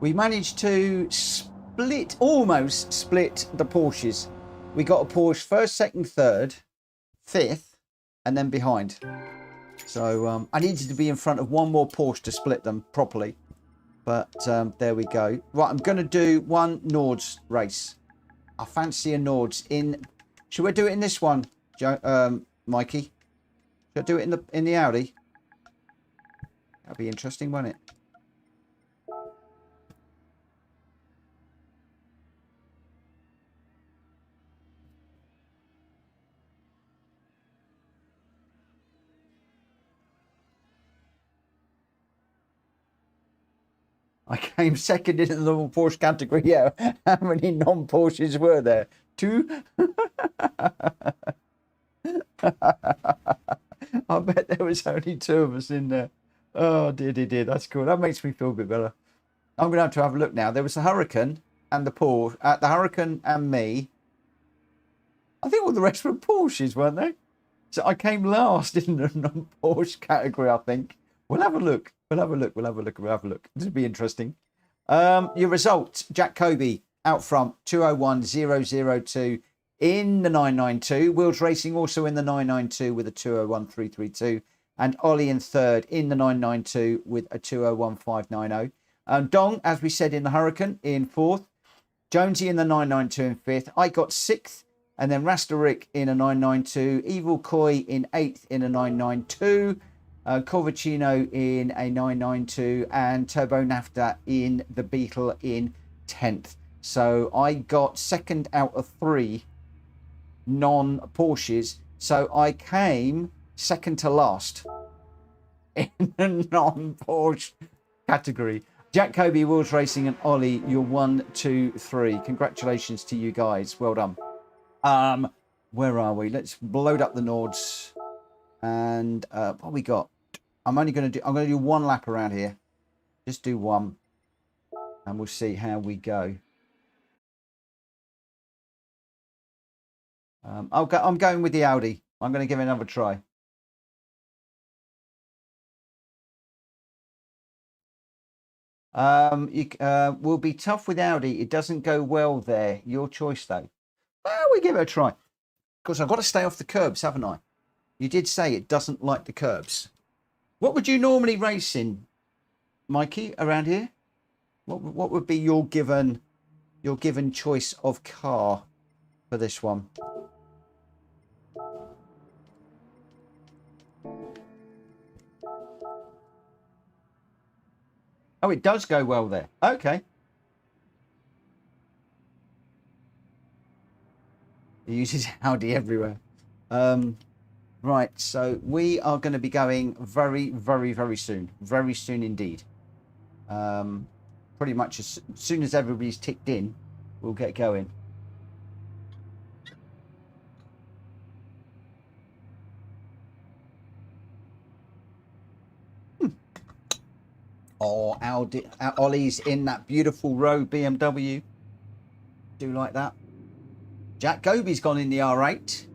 We managed to almost split the Porsches. We got a Porsche first, second, third, fifth, and then behind. So I needed to be in front of one more Porsche to split them properly. But there we go. Right, I'm going to do one Nords race. I fancy a Nords in. Should we do it in this one, Mikey? Should I do it in the Audi? That'd be interesting, won't it? I came second in the normal Porsche category. Yeah, how many non-Porsches were there? 2? I bet there was only 2 of us in there. Oh dear, dear, dear. That's cool. That makes me feel a bit better. I'm going to have a look now. There was the Hurricane and the Porsche. The Hurricane and me. I think all the rest were Porsches, weren't they? So I came last in the non-Porsche category, I think. We'll have a look. We'll have a look. We'll have a look. We'll have a look. This will be interesting. Your results: Gr.B out front, 201.002 in the 992. Wheels Racing also in the 992 with a 201.332. And Ollie in third in the 992 with a 201.590. Dong, as we said, in the Hurricane in fourth. Jonesy in the 992 in fifth. I got sixth. And then Rasterick in a 992. Evil Koi in eighth in a 992. Corvacino in a 992. And Turbo Nafta in the Beetle in 10th. So I got second out of 3 non-Porsches. So I came second to last in the non-Porsche category. Gr.B, Wheels Racing, and Ollie, you're 1, 2, 3. Congratulations to you guys. Well done. Where are we? Let's load up the Nords. And what we got? I'm going to do one lap around here. Just do one. And we'll see how we go. I'm going with the Audi. I'm going to give it another try. Will be tough with Audi. It doesn't go well there. Your choice, though. Well, we give it a try. course, I've got to stay off the curbs, haven't I? You did say it doesn't like the curbs. What would you normally race in, Mikey, around here? What would be your given choice of car for this one? Oh, it does go well there. Okay. He uses Audi everywhere. Right, so we are going to be going very, very, very soon. Very soon indeed. Pretty much as soon as everybody's ticked in, we'll get going. Oh, Ollie's in that beautiful road BMW. Do like that. Gr.B's gone in the R8.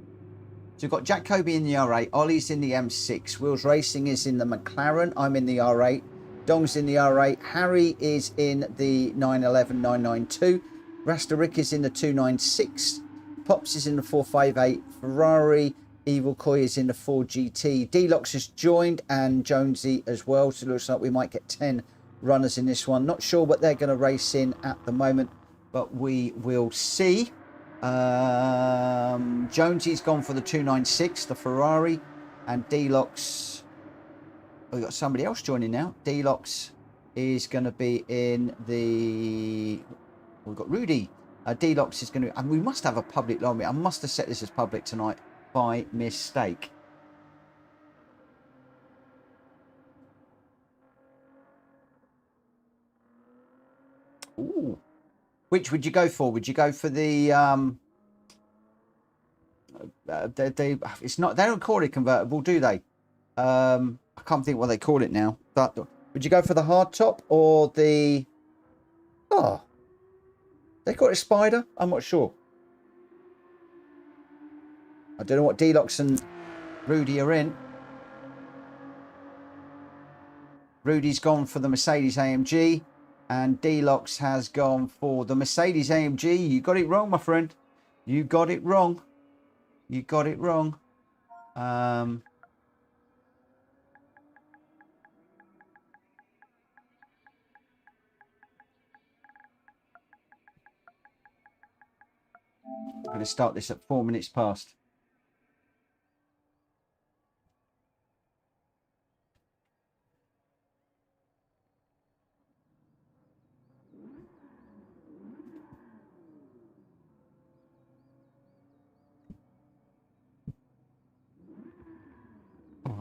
So we've got Gr.B in the R8. Ollie's in the M6. Wheels Racing is in the McLaren. I'm in the R8. Dong's in the R8. Harry is in the 911 992. Rasterick is in the 296. Pops is in the 458. Ferrari. Evil Koi is in the 4GT. Deluxe has joined and Jonesy as well. So it looks like we might get 10 runners in this one. Not sure what they're going to race in at the moment, but we will see. Jonesy's gone for the 296, the Ferrari, and Deluxe. We've got somebody else joining now. Deluxe is going to be in the. We've got Rudy. Deluxe is going to. And we must have a public lobby. I must have set this as public tonight by mistake. Ooh. Which would you go for? Would you go for the it's not, they don't call it convertible, do they? I can't think what they call it now. But would you go for the hard top or the they call it a Spider? I'm not sure. I don't know what Deluxe and Rudy are in. Rudy's gone for the Mercedes AMG. And Deluxe has gone for the Mercedes AMG. You got it wrong, my friend. You got it wrong. You got it wrong. I'm going to start this at 4 minutes past.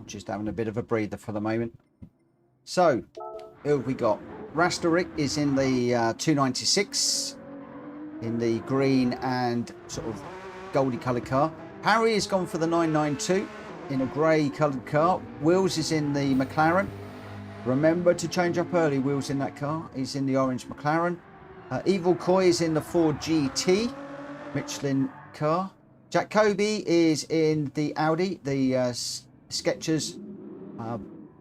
Just having a bit of a breather for the moment. So, who have we got? Rasterick is in the 296 in the green and sort of goldy coloured car. Harry has gone for the 992 in a grey coloured car. Wills is in the McLaren. Remember to change up early. Wills in that car. He's in the orange McLaren. Evil Koi is in the 4GT Michelin car. Gr.B is in the Audi, the Skechers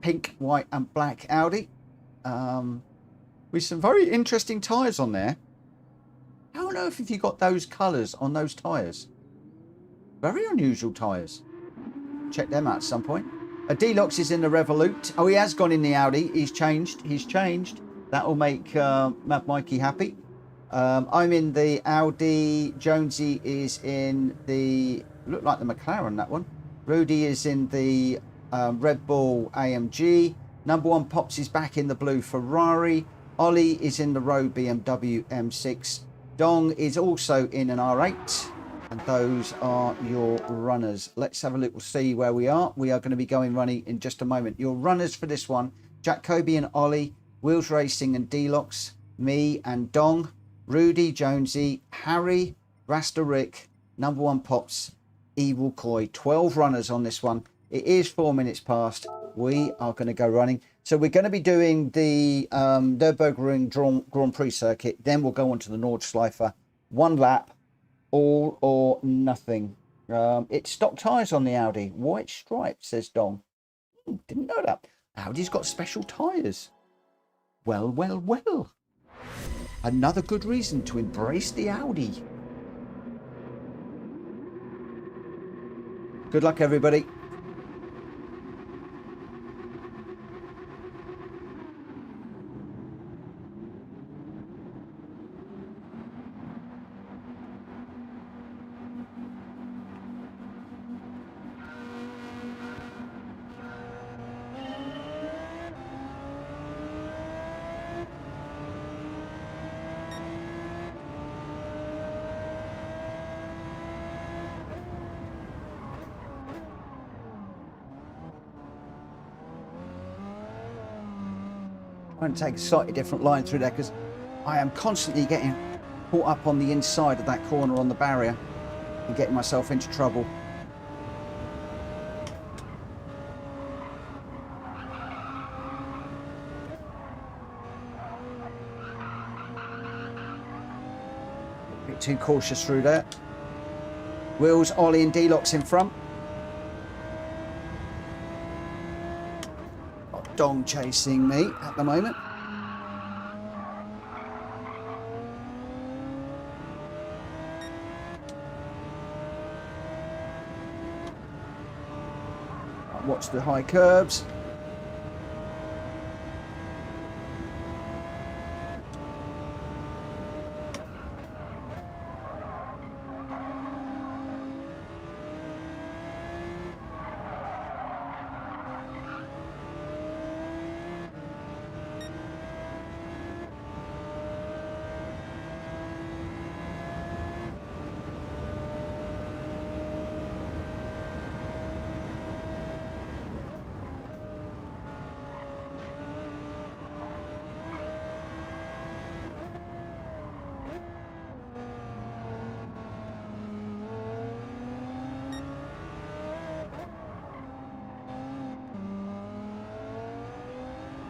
pink, white and black Audi with some very interesting tyres on there. I don't know if you got those colours on those tyres. Very unusual tyres. Check them out at some point. Deluxe is in the Revolut. Oh, he has gone in the Audi. He's changed. That will make Mikey happy. I'm in the Audi. Jonesy is in the, look like the McLaren, that one. Rudy is in the Red Bull AMG. Number one Pops is back in the blue Ferrari. Ollie is in the road BMW M6. Dong is also in an R8. And those are your runners. Let's have a little see where we are. We are going to be going running in just a moment. Your runners for this one: Gr.B and Ollie, Wheels Racing and Deluxe, me and Dong, Rudy, Jonesy, Harry, Rasterick, Number One Pops, Evil Koi. 12 runners on this one. It is 4 minutes past. We are going to go running. So we're going to be doing the Nürburgring Grand Prix circuit. Then we'll go on to the Nordschleife. 1 lap, all or nothing. It's stock tyres on the Audi. White stripes, says Dong. Didn't know that. Audi's got special tyres. Well, well, well. Another good reason to embrace the Audi. Good luck, everybody. I'm going to take a slightly different line through there because I am constantly getting caught up on the inside of that corner on the barrier and getting myself into trouble. A bit too cautious through there. Wills, Ollie and D-Locks in front. Dong chasing me at the moment. Watch the high curbs.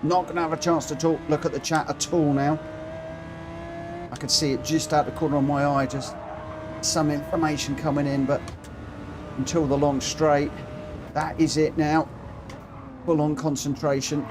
Not going to have a chance to talk, look at the chat at all now. I can see it just out the corner of my eye, just some information coming in, but until the long straight, that is it now. Full on concentration.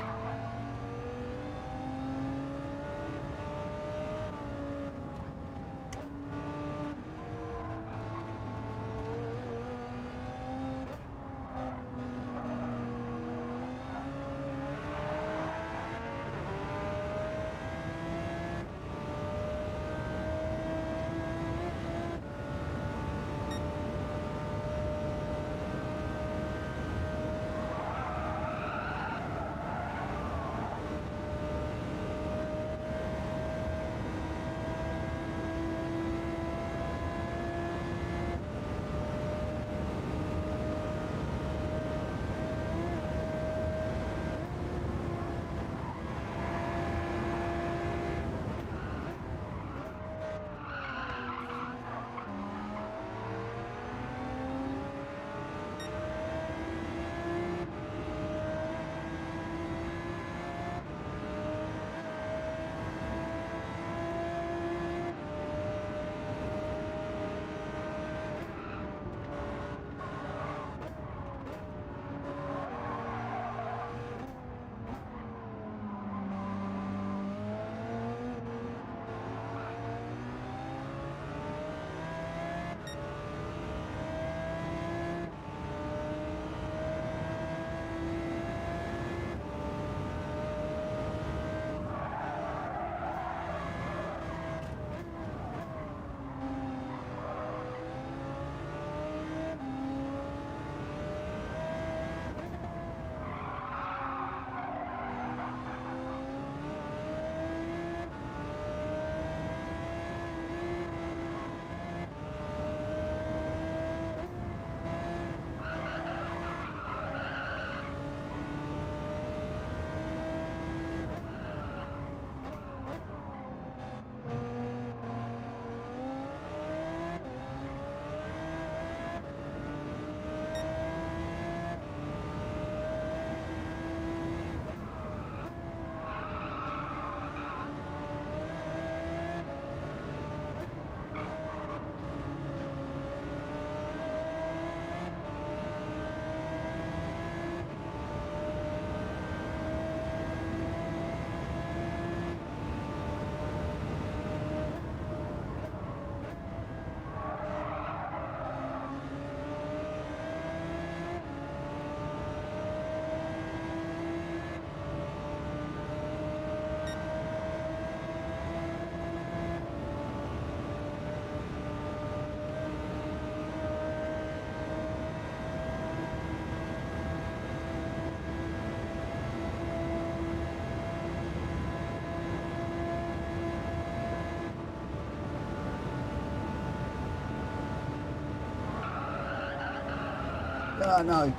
Oh, no.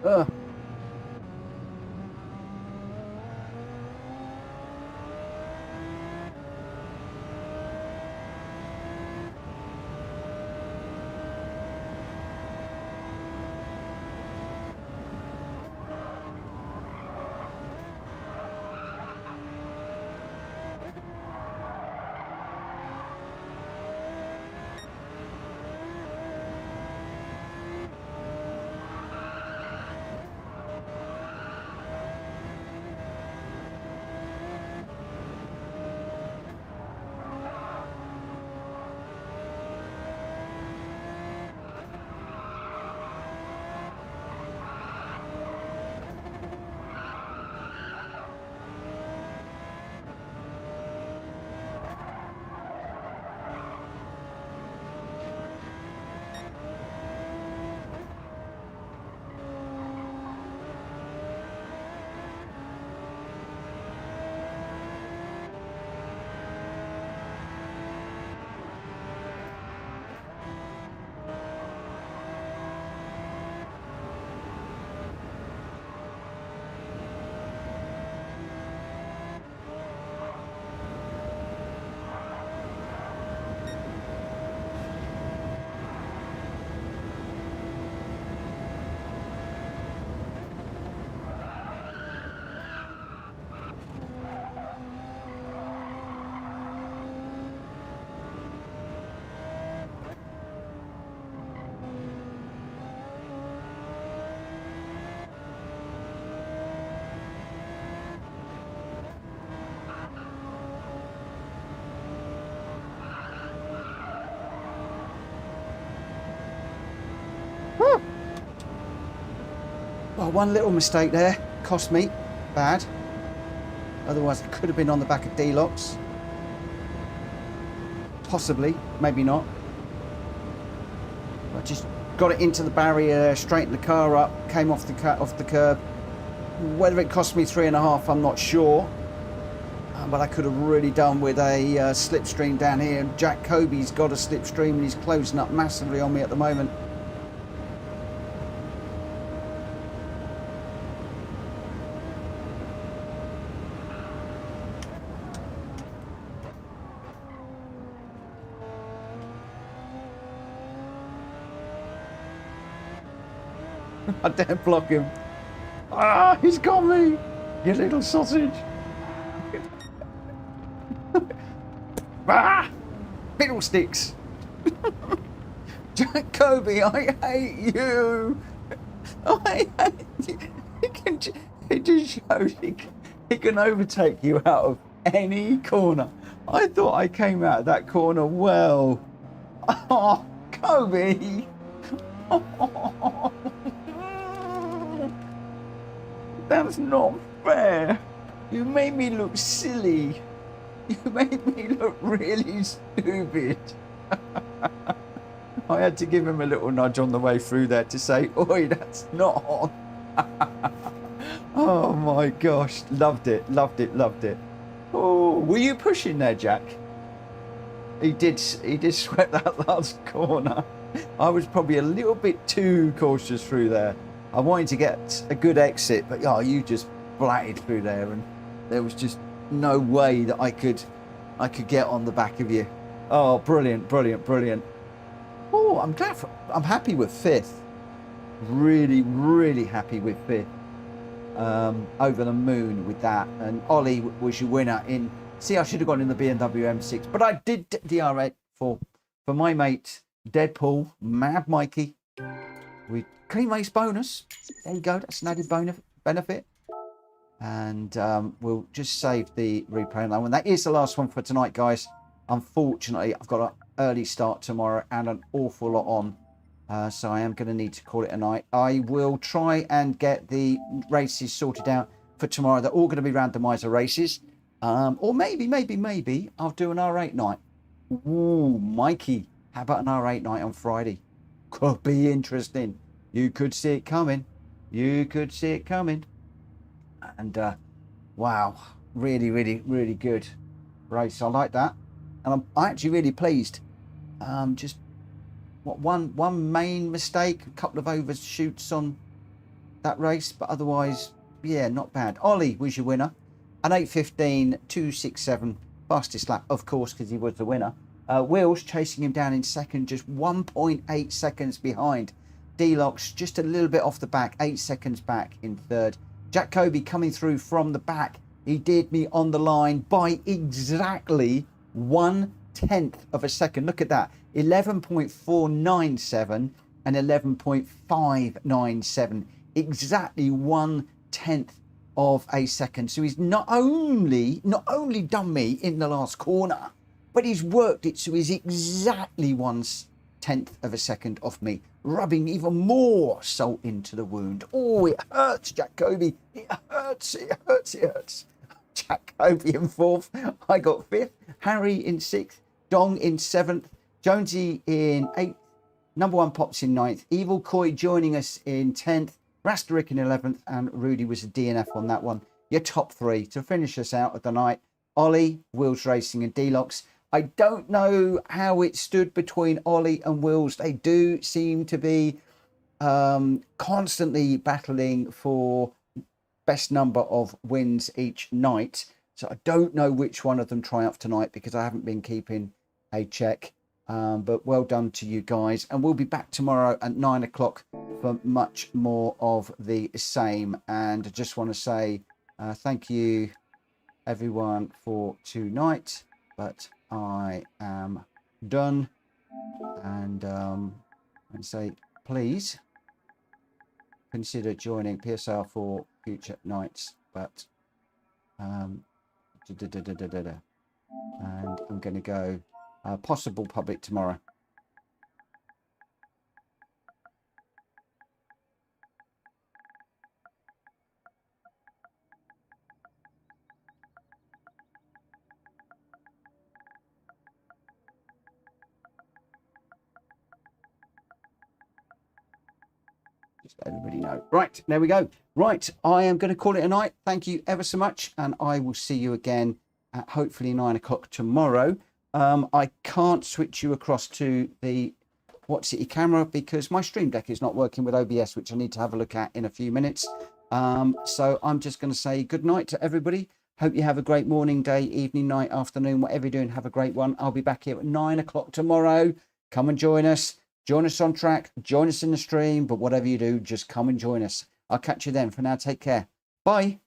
Ugh. Well, one little mistake there cost me bad. Otherwise, it could have been on the back of D-Locks. Possibly, maybe not. I just got it into the barrier, straightened the car up, came off the curb. Whether it cost me 3.5, I'm not sure. But I could have really done with a slipstream down here. Jack Kobe's got a slipstream and he's closing up massively on me at the moment. I dare block him. Ah, he's got me, you little sausage. Ah, fiddlesticks. Jack Kobe, I hate you. I hate you. It just shows he can overtake you out of any corner. I thought I came out of that corner well. Oh, Kobe. Oh. That's not fair. You made me look silly. You made me look really stupid. I had to give him a little nudge on the way through there to say, oi, that's not on. Oh my gosh. Loved it, loved it, loved it. Oh, were you pushing there, Jack? He did sweat that last corner. I was probably a little bit too cautious through there. I wanted to get a good exit, but oh, you just blatted through there, and there was just no way that I could get on the back of you. Oh, brilliant, brilliant, brilliant. Oh, I'm happy with 5th. Really, really happy with 5th. Over the moon with that. And Ollie was your winner in. See, I should have gone in the BMW M6, but I did DR8 for my mate Deadpool, Mad Mikey. We clean race bonus. There you go. That's an added benefit. And we'll just save the replay on that one. That is the last one for tonight, guys. Unfortunately, I've got an early start tomorrow and an awful lot on. So I am going to need to call it a night. I will try and get the races sorted out for tomorrow. They're all going to be randomizer races. Or maybe I'll do an R8 night. Ooh, Mikey, how about an R8 night on Friday? Could be interesting. You could see it coming. You could see it coming. And wow, really good race. I like that, and I'm actually really pleased. Just one main mistake, a couple of overshoots on that race, but otherwise, yeah, not bad. Ollie was your winner, an 8:15, 2:67, fastest lap, of course, because he was the winner. Wills chasing him down in second, just 1.8 seconds behind. Gr.x just a little bit off the back, 8 seconds back in third. Gr.B coming through from the back. He did me on the line by exactly 1/10 of a second. Look at that, 11.497 and 11.597. Exactly 1/10 of a second. So he's not only done me in the last corner, but he's worked it so he's exactly 1/10 of a second off me, rubbing even more salt into the wound. Oh, it hurts, Gr.B. It hurts. Gr.B in fourth. I got fifth. Harry in sixth. Dong in seventh. Jonesy in eighth. Number one Pops in ninth. Evil Koi joining us in 10th. Rasterik in 11th. And Rudy was a DNF on that one. Your top three to finish us out of the night. Ollie, Wills Racing and Gr.x. I don't know how it stood between Ollie and Wills. They do seem to be constantly battling for best number of wins each night. So I don't know which one of them triumphed tonight because I haven't been keeping a check. But well done to you guys. And we'll be back tomorrow at 9 o'clock for much more of the same. And I just want to say thank you, everyone, for tonight. But I am done. And say, please consider joining PSR for future nights. But and I'm going to go possible public tomorrow. Just let everybody know. Right, there we go. Right, I am going to call it a night. Thank you ever so much, and I will see you again at hopefully 9 o'clock tomorrow. I can't switch you across to the Watch City camera because my Stream Deck is not working with OBS, which I need to have a look at in a few minutes. So I'm just going to say good night to everybody. Hope you have a great morning, day, evening, night, afternoon, whatever you're doing. Have a great one. I'll be back here at 9 o'clock tomorrow. Come and join us. Join us on track. Join us in the stream. But whatever you do, just come and join us. I'll catch you then. For now, take care. Bye.